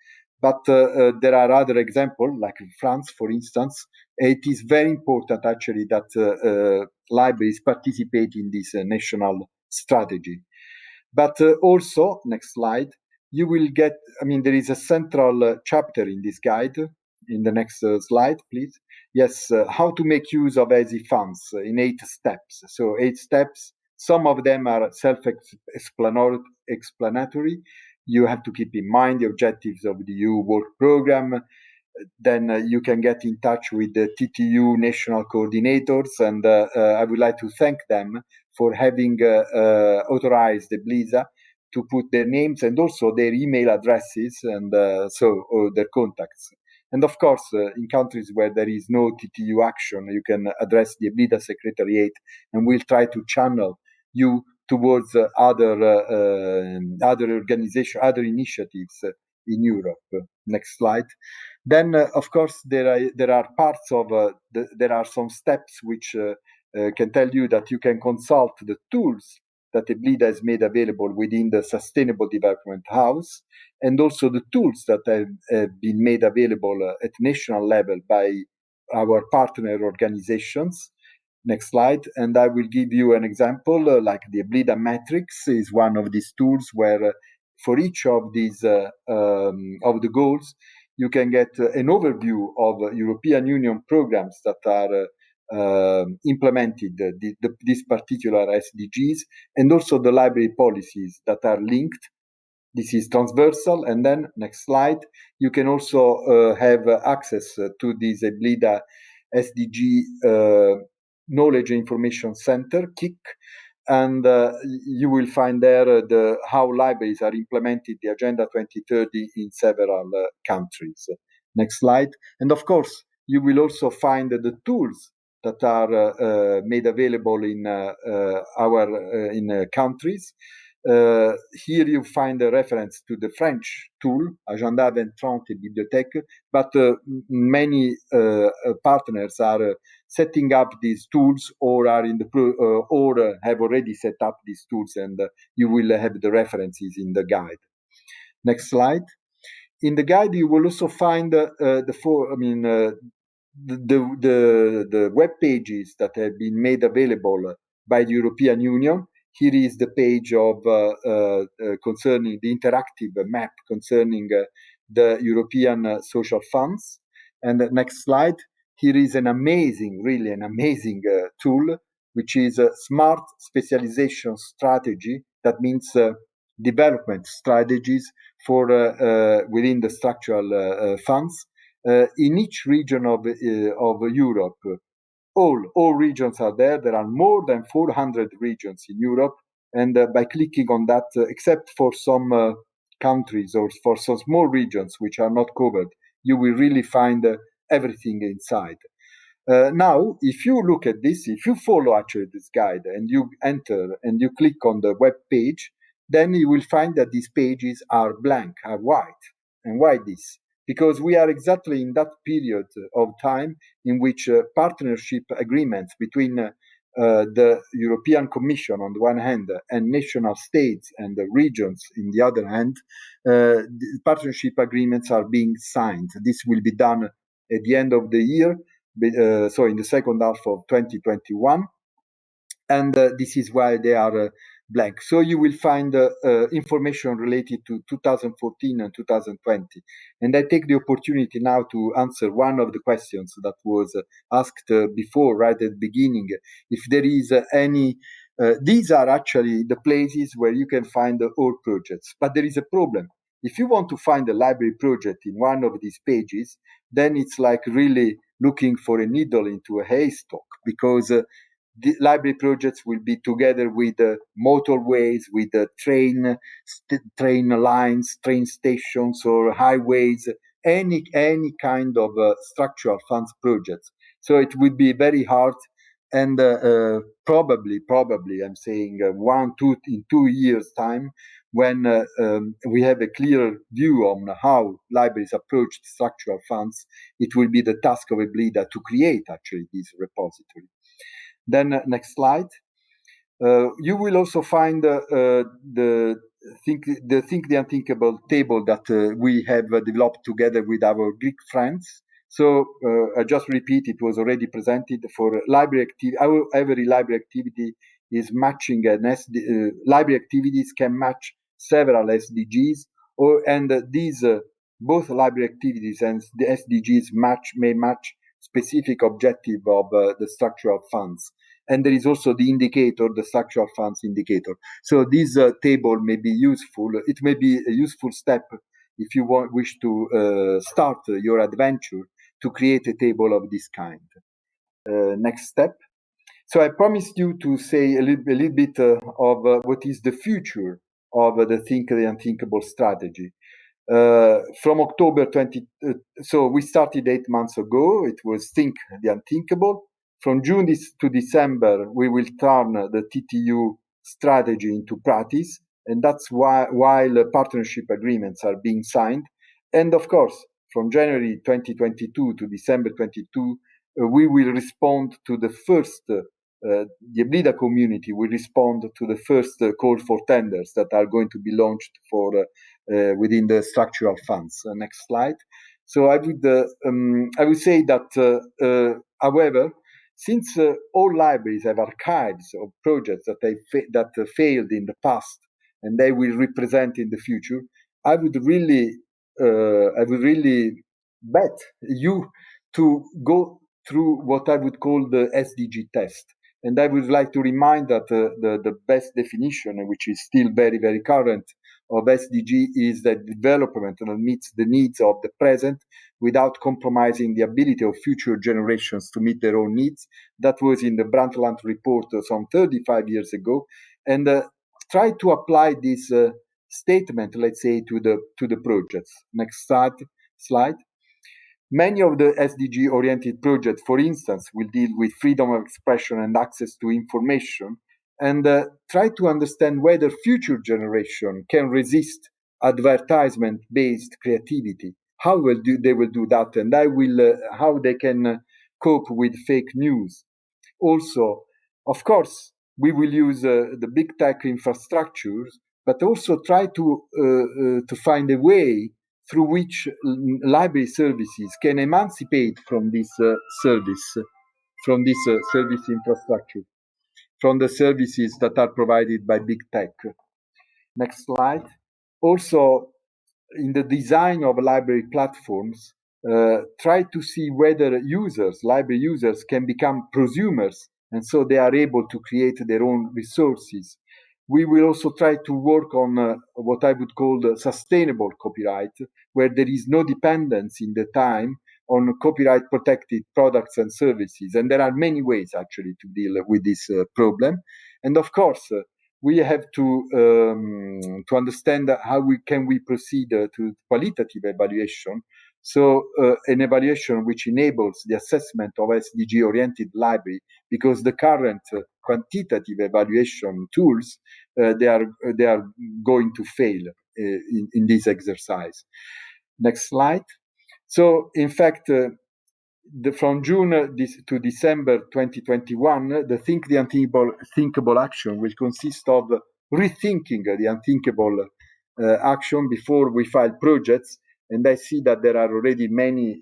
K: but there are other examples, like in France, for instance. It is very important, actually, that libraries participate in this national strategy. But also, next slide, you will get, I mean, there is a central chapter in this guide. In the next slide, please. Yes, how to make use of ESIF funds in 8 steps. So 8 steps, some of them are self-explanatory. You have to keep in mind the objectives of the EU work program. Then you can get in touch with the TTU national coordinators, and I would like to thank them for having authorized the EBLIDA to put their names and also their email addresses and their contacts. And of course, in countries where there is no TTU action, you can address the EBLIDA Secretariat, and we'll try to channel you towards other organizations, other initiatives in Europe. Next slide. Then, of course, there are parts of there are some steps which can tell you that you can consult the tools that EBLIDA has made available within the Sustainable Development House, and also the tools that have been made available at national level by our partner organizations. Next slide, and I will give you an example, like the EBLIDA Matrix is one of these tools where for each of these of the goals, you can get an overview of European Union programs that are implemented these particular SDGs, and also the library policies that are linked. This is transversal. And then next slide, you can also have access to this EBLIDA SDG Knowledge Information Center, KIC, and you will find there how libraries are implementing the Agenda 2030 in several countries. Next slide. And of course, you will also find the tools that are made available in countries. Here you find a reference to the French tool, Agenda 2030 Bibliothèque, but many partners are setting up these tools or are in the or have already set up these tools, and you will have the references in the guide. Next slide. In the guide, you will also find the web pages that have been made available by the European Union. Here is the page of concerning the interactive map concerning the European social funds. And the next slide, here is an amazing, really an amazing tool, which is a smart specialization strategy. That means development strategies for within the structural funds. In each region of Europe, all regions are there. There are more than 400 regions in Europe, and by clicking on that, except for some countries or for some small regions which are not covered, you will really find everything inside. Now, if you look at this, if you follow actually this guide and you enter and you click on the web page, then you will find that these pages are blank, are white. And why this? Because we are exactly in that period of time in which partnership agreements between the European Commission on the one hand and national states and the regions in the other hand, the partnership agreements are being signed. This will be done at the end of the year, so in the second half of 2021. And this is why they are blank. So you will find information related to 2014 and 2020. And I take the opportunity now to answer one of the questions that was asked before, right at the beginning. If there is any, these are actually the places where you can find all projects, but there is a problem. If you want to find a library project in one of these pages, then it's like really looking for a needle into a haystack, because the library projects will be together with motorways, with train lines, train stations, or highways, any kind of structural funds projects. So it would be very hard, and probably I'm saying in 2 years' time, when we have a clear view on how libraries approach structural funds, it will be the task of EBLIDA to create actually this repository. Then next slide. You will also find the Think the Unthinkable table that we have developed together with our Greek friends. So I just repeat, it was already presented for library activity. Every library activity is matching library activities can match several SDGs, and these both library activities and the SDGs may match specific objective of the structural funds. And there is also the indicator, the structural funds indicator. So this table may be useful. It may be a useful step if you wish to start your adventure to create a table of this kind. Next step. So I promised you to say a little bit of what is the future of the Think the Unthinkable strategy. From October 20, so we started 8 months ago. It was Think the Unthinkable. From June to December, we will turn the TTU strategy into practice, and that's while partnership agreements are being signed. And of course, from January 2022 to December 22, we will respond to the first, the EBLIDA community will respond to the first call for tenders that are going to be launched for within the structural funds. Next slide. So I would say that, however, since all libraries have archives of projects that failed in the past and they will represent in the future, I would really bet you to go through what I would call the SDG test. And I would like to remind that the best definition, which is still very, very current, of SDG is that development that meets the needs of the present without compromising the ability of future generations to meet their own needs. That was in the Brundtland report some 35 years ago. And try to apply this statement, let's say, to the projects. Next slide. Many of the SDG-oriented projects, for instance, will deal with freedom of expression and access to information, and try to understand whether future generation can resist advertisement-based creativity. How they will do that, and how they can cope with fake news. Also, of course, we will use the big tech infrastructures, but also try to find a way through which library services can emancipate from this service infrastructure, from the services that are provided by big tech. Next slide. Also, in the design of library platforms, try to see whether library users can become prosumers, and so they are able to create their own resources. We will also try to work on what I would call the sustainable copyright, where there is no dependence in the time on copyright protected products and services. And there are many ways actually to deal with this problem. And of course, we have to understand how we proceed to qualitative evaluation. So an evaluation which enables the assessment of SDG-oriented library, because the current quantitative evaluation tools, they are going to fail in this exercise. Next slide. So in fact, from June to December 2021, the Think the Unthinkable action will consist of rethinking the unthinkable action before we file projects. And I see that there are already many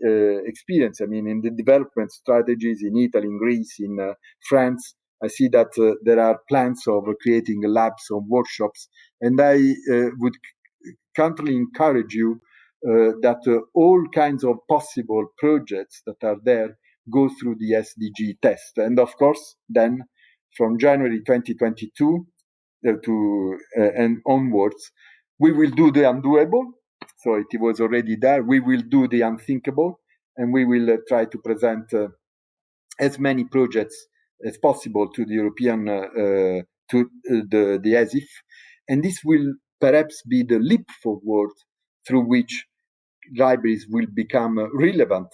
K: experience. I mean, in the development strategies in Italy, in Greece, in France, I see that there are plans of creating labs or workshops, and I would kindly encourage you that all kinds of possible projects that are there go through the SDG test. And of course, then from January 2022 and onwards, we will do the undoable. So it was already there. We will do the unthinkable, and we will try to present as many projects as possible to the European, the ESIF. And this will perhaps be the leap forward through which libraries will become relevant,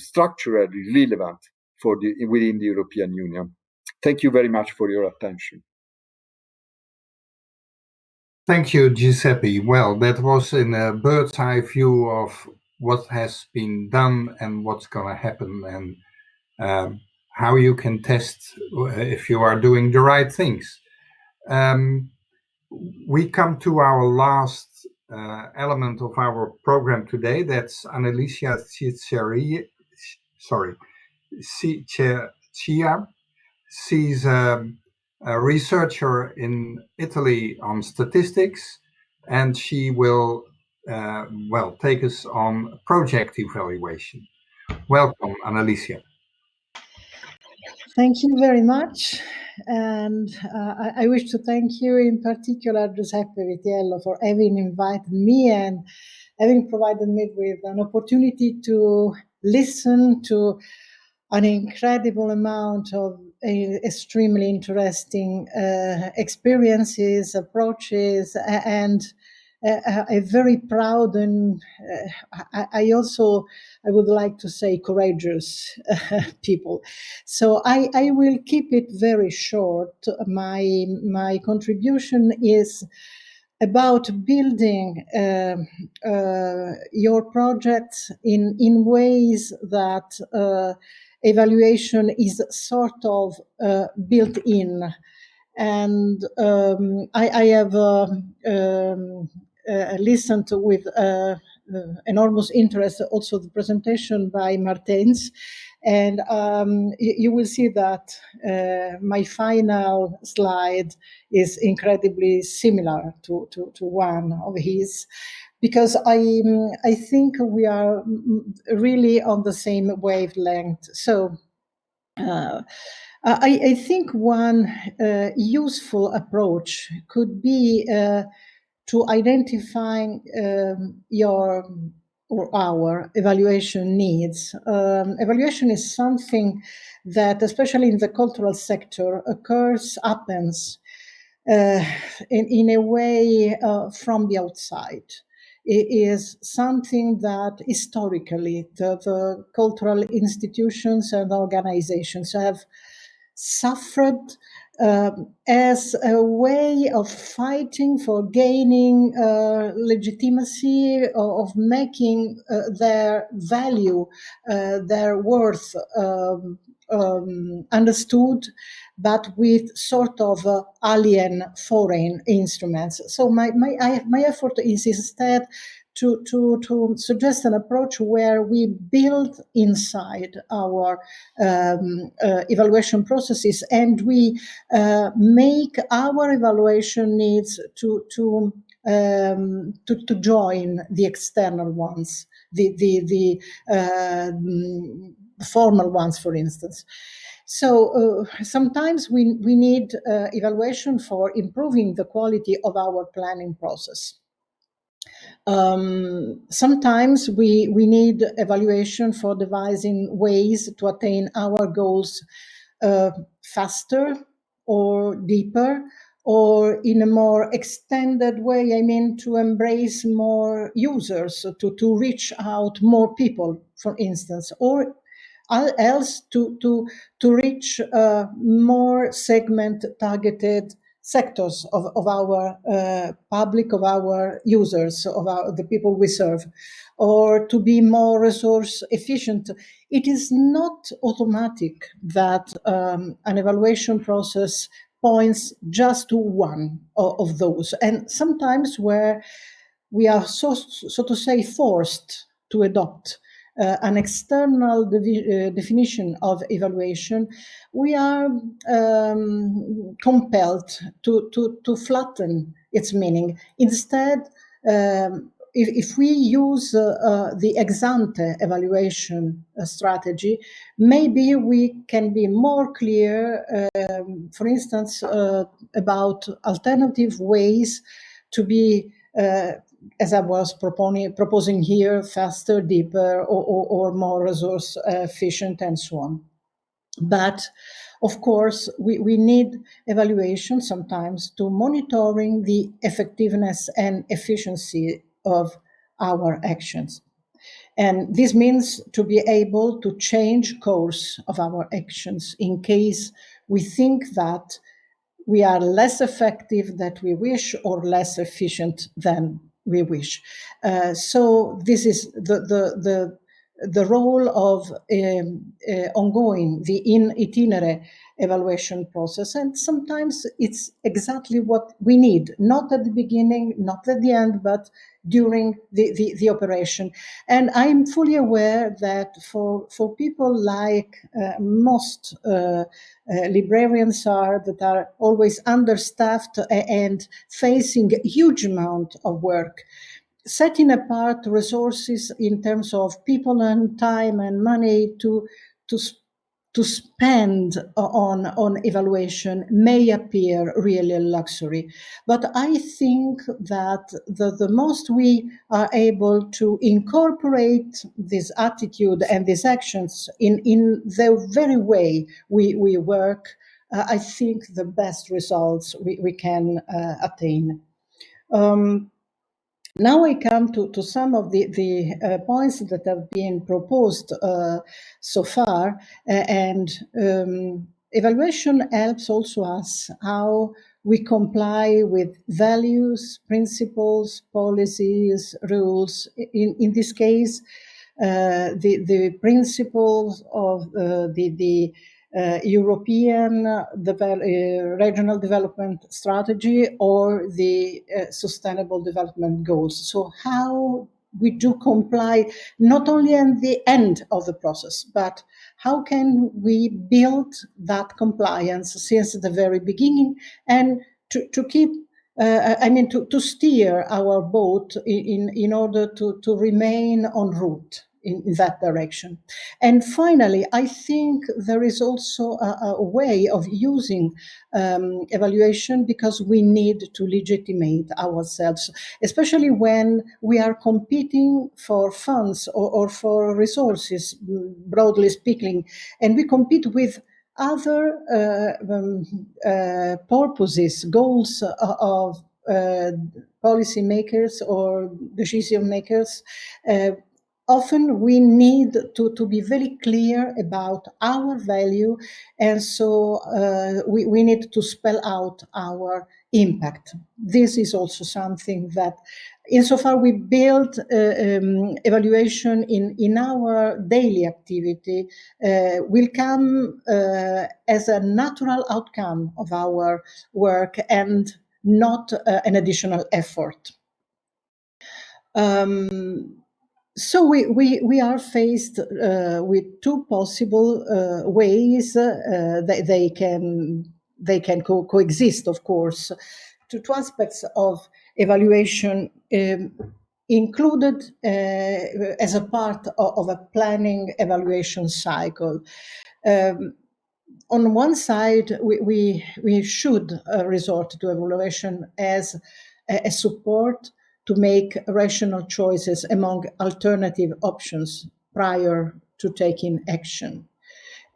K: structurally relevant within the European Union. Thank you very much for your attention.
B: Thank you, Giuseppe. Well, that was in a bird's eye view of what has been done and what's going to happen, and how you can test if you are doing the right things. We come to our last element of our program today. That's Annalisa Ciccia. She's a researcher in Italy on statistics, and she will take us on project evaluation. Welcome, Annalisa.
L: Thank you very much, and I wish to thank you in particular, Giuseppe Vitiello, for having invited me and having provided me with an opportunity to listen to an incredible amount of extremely interesting experiences, approaches, and a very proud and I would like to say courageous people. So I will keep it very short. My contribution is about building your projects in ways that evaluation is sort of built in. And I have listened with enormous interest also the presentation by Martens, and you will see that my final slide is incredibly similar to one of his, because I think we are really on the same wavelength. So I think one useful approach could be to identify our evaluation needs. Evaluation is something that, especially in the cultural sector, happens in a way from the outside. It is something that historically the cultural institutions and organizations have suffered as a way of fighting for gaining legitimacy, of making their value, their worth understood, but with sort of alien foreign instruments. So my effort is instead to suggest an approach where we build inside our evaluation processes, and we make our evaluation needs to join the external ones, the formal ones, for instance. So sometimes we need evaluation for improving the quality of our planning process. Sometimes we need evaluation for devising ways to attain our goals faster or deeper, or in a more extended way. I mean, to embrace more users, to reach out more people, for instance, or else to reach more segment-targeted sectors of our public, of our users, of the people we serve, or to be more resource efficient. It is not automatic that an evaluation process points just to one of those. And sometimes where we are so to say forced to adopt an external definition of evaluation, we are compelled to flatten its meaning. Instead, if we use the ex-ante evaluation strategy, maybe we can be more clear, for instance, about alternative ways to be, as I was proposing here, faster, deeper, or more resource efficient, and so on. But of course, we need evaluation sometimes to monitoring the effectiveness and efficiency of our actions. And this means to be able to change course of our actions in case we think that we are less effective than we wish or less efficient than we wish. So this is the role of ongoing, the in itinere evaluation process. And sometimes it's exactly what we need, not at the beginning, not at the end, but during the operation. And I'm fully aware that for people like most librarians are, that are always understaffed and facing a huge amount of work, setting apart resources in terms of people and time and money to spend on evaluation may appear really a luxury. But I think that the most we are able to incorporate this attitude and these actions in the very way we work, I think the best results we can attain. Now I come to some of the points that have been proposed so far, and evaluation helps also us how we comply with values, principles, policies, rules. In this case, the principles of the European regional development strategy or the sustainable development goals. So how we do comply not only at the end of the process, but how can we build that compliance since the very beginning and to keep to steer our boat in order to remain en route in that direction. And finally, I think there is also a way of using evaluation because we need to legitimate ourselves, especially when we are competing for funds or for resources, broadly speaking, and we compete with other purposes, goals of policy makers or decision makers. Often we need to be very clear about our value, and so we need to spell out our impact. This is also something that, insofar we build evaluation in our daily activity, will come as a natural outcome of our work and not an additional effort. So we are faced with two possible ways that they can coexist, of course. Two aspects of evaluation included as a part of a planning evaluation cycle. On one side, we should resort to evaluation as a support to make rational choices among alternative options prior to taking action.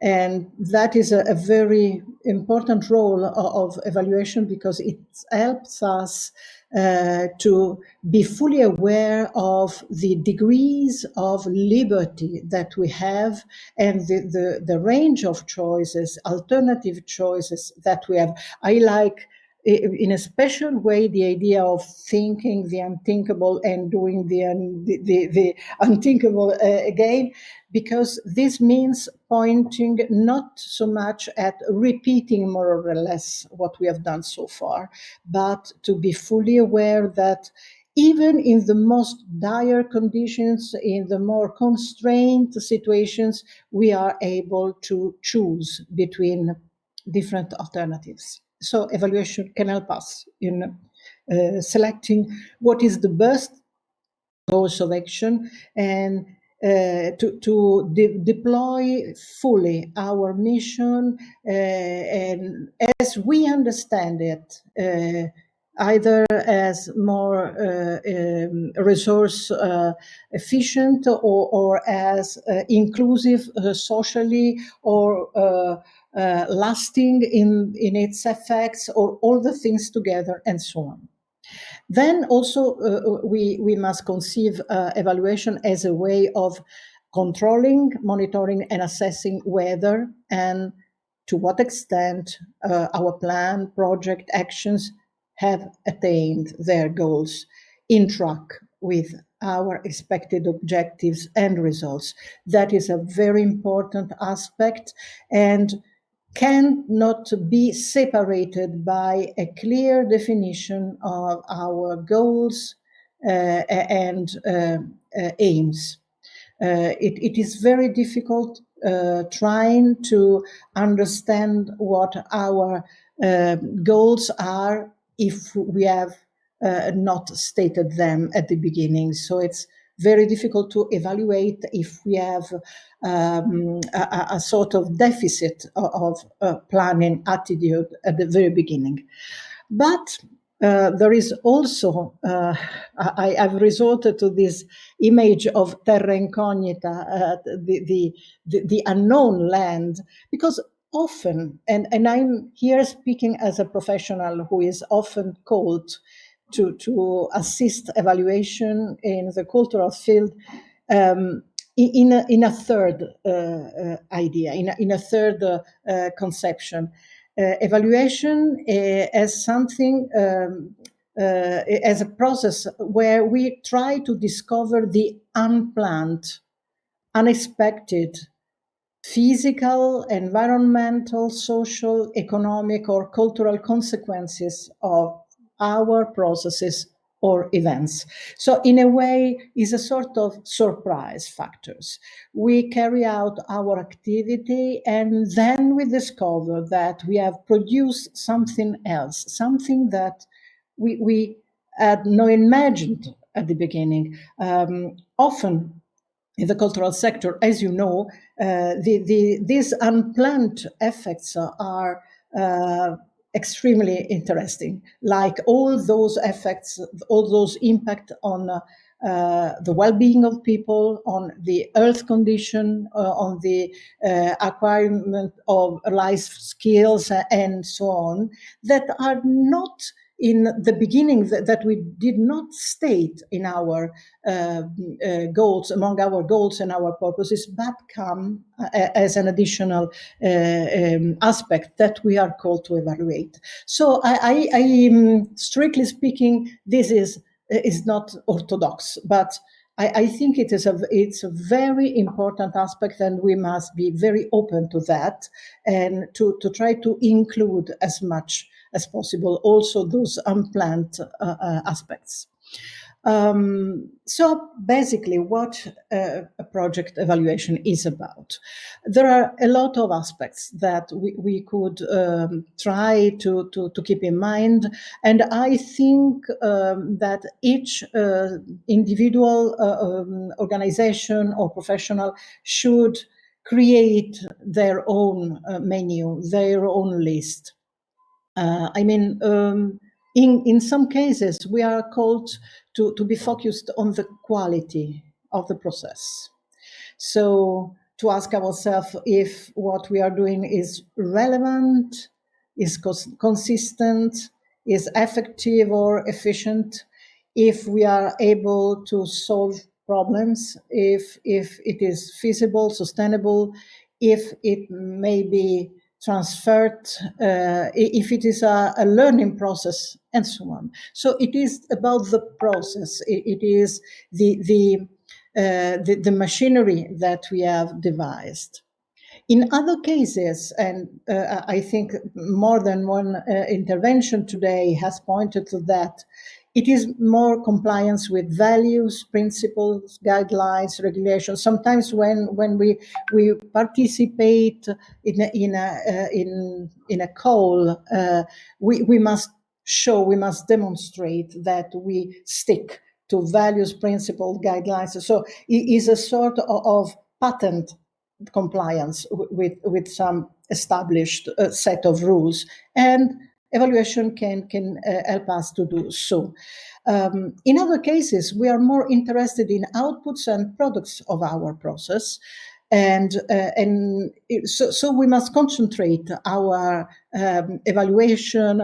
L: And that is a very important role of evaluation because it helps us to be fully aware of the degrees of liberty that we have and the range of choices, alternative choices that we have. I like in a special way the idea of thinking the unthinkable and doing the unthinkable again, because this means pointing not so much at repeating more or less what we have done so far, but to be fully aware that even in the most dire conditions, in the more constrained situations, we are able to choose between different alternatives. So evaluation can help us in selecting what is the best course of action and to deploy fully our mission and as we understand it, either as more resource efficient or as inclusive socially or lasting in its effects, or all the things together and so on. Then also we must conceive evaluation as a way of controlling, monitoring and assessing whether and to what extent our plan, project, actions have attained their goals in track with our expected objectives and results. That is a very important aspect and cannot be separated by a clear definition of our goals and aims. It is very difficult trying to understand what our goals are if we have not stated them at the beginning. So it's very difficult to evaluate if we have a sort of deficit of planning attitude at the very beginning. But there is also, I've resorted to this image of terra incognita, the unknown land, because often, and I'm here speaking as a professional who is often called to assist evaluation in the cultural field, in a third idea, in a third conception. Evaluation as something, as a process where we try to discover the unplanned, unexpected, physical, environmental, social, economic, or cultural consequences of our processes or events. So in a way, is a sort of surprise factors. We carry out our activity and then we discover that we have produced something else, something that we had not imagined at the beginning. Often in the cultural sector, as you know, these unplanned effects are extremely interesting, like all those effects, all those impact on the well-being of people, on the health condition, on the acquirement of life skills and so on, that are not in the beginning, that we did not state in our goals, among our goals and our purposes, but come as an additional aspect that we are called to evaluate. So I strictly speaking, this is not orthodox, but I think it's a very important aspect, and we must be very open to that and to try to include as much as possible also those unplanned aspects. So basically what a project evaluation is about. There are a lot of aspects that we could try to keep in mind, and I think that each individual organization or professional should create their own menu, their own list. I mean, in some cases, we are called to be focused on the quality of the process. So to ask ourselves if what we are doing is relevant, is consistent, is effective or efficient, if we are able to solve problems, if it is feasible, sustainable, if it may be transferred, if it is a learning process, and so on. So it is about the process. It is the machinery that we have devised. In other cases, and I think more than one intervention today has pointed to that, It is more compliance with values, principles, guidelines, regulations. Sometimes when we participate in a call, we must show, we must demonstrate that we stick to values, principles, guidelines. So it is a sort of patent compliance with some established set of rules, and evaluation can help us to do so. In other cases, we are more interested in outputs and products of our process, and so we must concentrate our evaluation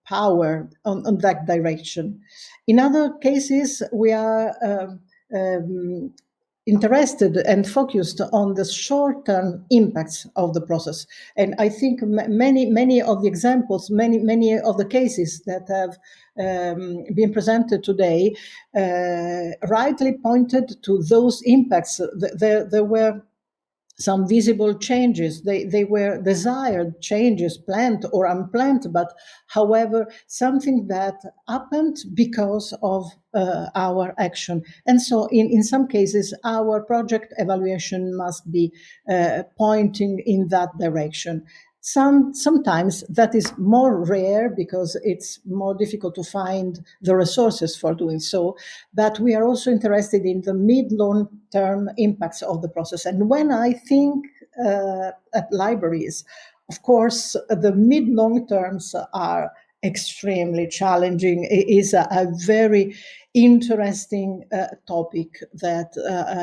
L: power on that direction. In other cases, we are interested and focused on the short-term impacts of the process. And I think many of the examples, many of the cases that have been presented today rightly pointed to those impacts. There were some visible changes. They were desired changes, planned or unplanned, but however, something that happened because of our action. And so in some cases, our project evaluation must be pointing in that direction. Sometimes that is more rare because it's more difficult to find the resources for doing so, but we are also interested in the mid-long-term impacts of the process. And when I think at libraries, of course, the mid-long terms are extremely challenging. It is a very interesting topic that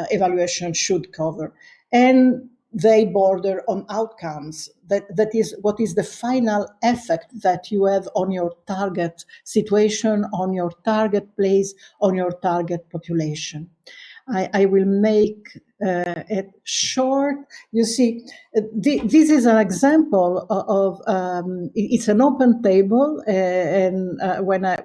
L: evaluation should cover. And they border on outcomes. That is what is the final effect that you have on your target situation, on your target place, on your target population. I will make it short. You see, this is an example of it's an open table, and when I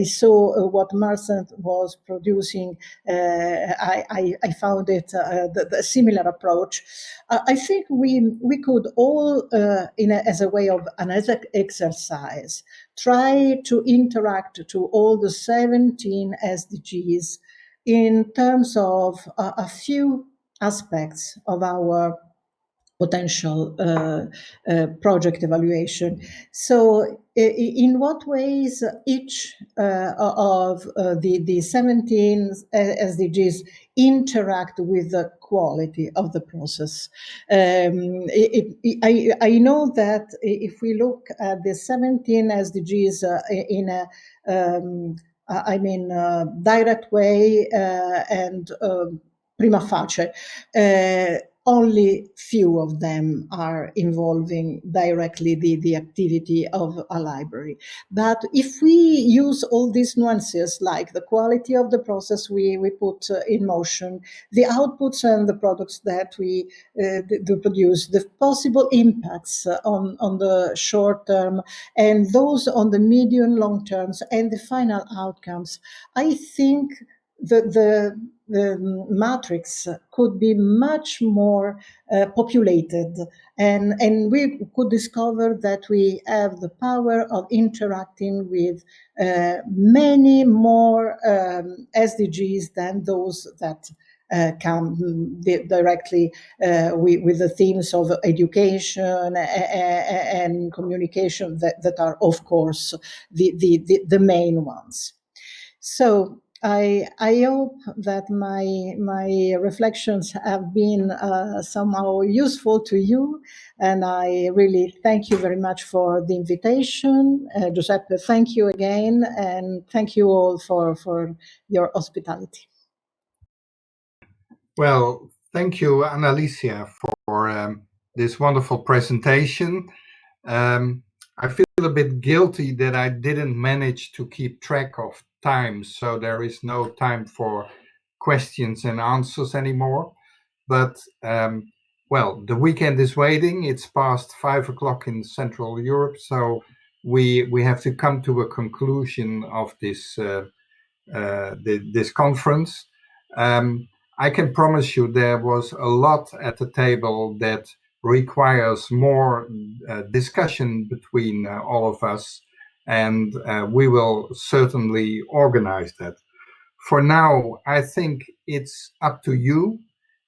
L: saw what Marcent was producing, I found it the similar approach. I think we could all, as a way of an exercise, try to interact to all the 17 SDGs in terms of a few aspects of our potential project evaluation. So in what ways each of the 17 SDGs interact with the quality of the process? I know that if we look at the 17 SDGs in a direct way and prima facie, only few of them are involving directly the activity of a library. But if we use all these nuances, like the quality of the process we put in motion, the outputs and the products that we produce, the possible impacts on the short term, and those on the medium, long terms, and the final outcomes, I think the matrix could be much more populated, and we could discover that we have the power of interacting with many more SDGs than those that come directly with the themes of education and communication that are, of course, the main ones. So I hope that my reflections have been somehow useful to you, and I really thank you very much for the invitation. Giuseppe, thank you again, and thank you all for your hospitality.
B: Well, thank you, Annalicia, for this wonderful presentation. I feel a bit guilty that I didn't manage to keep track of time, so there is no time for questions and answers anymore. But well, the weekend is waiting. It's past 5 o'clock in Central Europe, so we have to come to a conclusion of this this conference. I can promise you there was a lot at the table that requires more discussion between all of us. and we will certainly organize that. For now, I think it's up to you.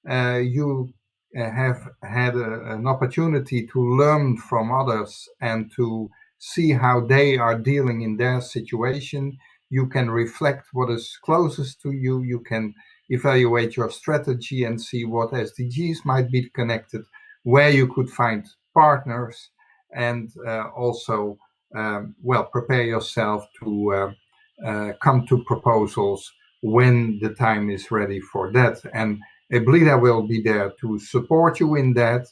B: You have had an opportunity to learn from others and to see how they are dealing in their situation. You can reflect what is closest to you. You can evaluate your strategy and see what SDGs might be connected, where you could find partners, and also, well, prepare yourself to come to proposals when the time is ready for that. And EBLIDA will be there to support you in that.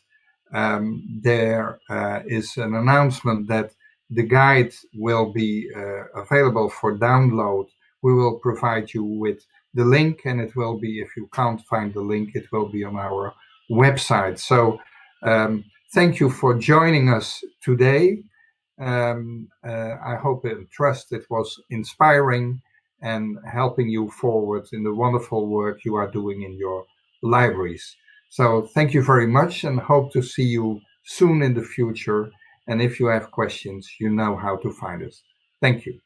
B: There is an announcement that the guide will be available for download. We will provide you with the link, and it will be, if you can't find the link, it will be on our website. So thank you for joining us today. I hope and trust it was inspiring and helping you forward in the wonderful work you are doing in your libraries. So thank you very much, and hope to see you soon in the future. And if you have questions, you know how to find us. Thank you.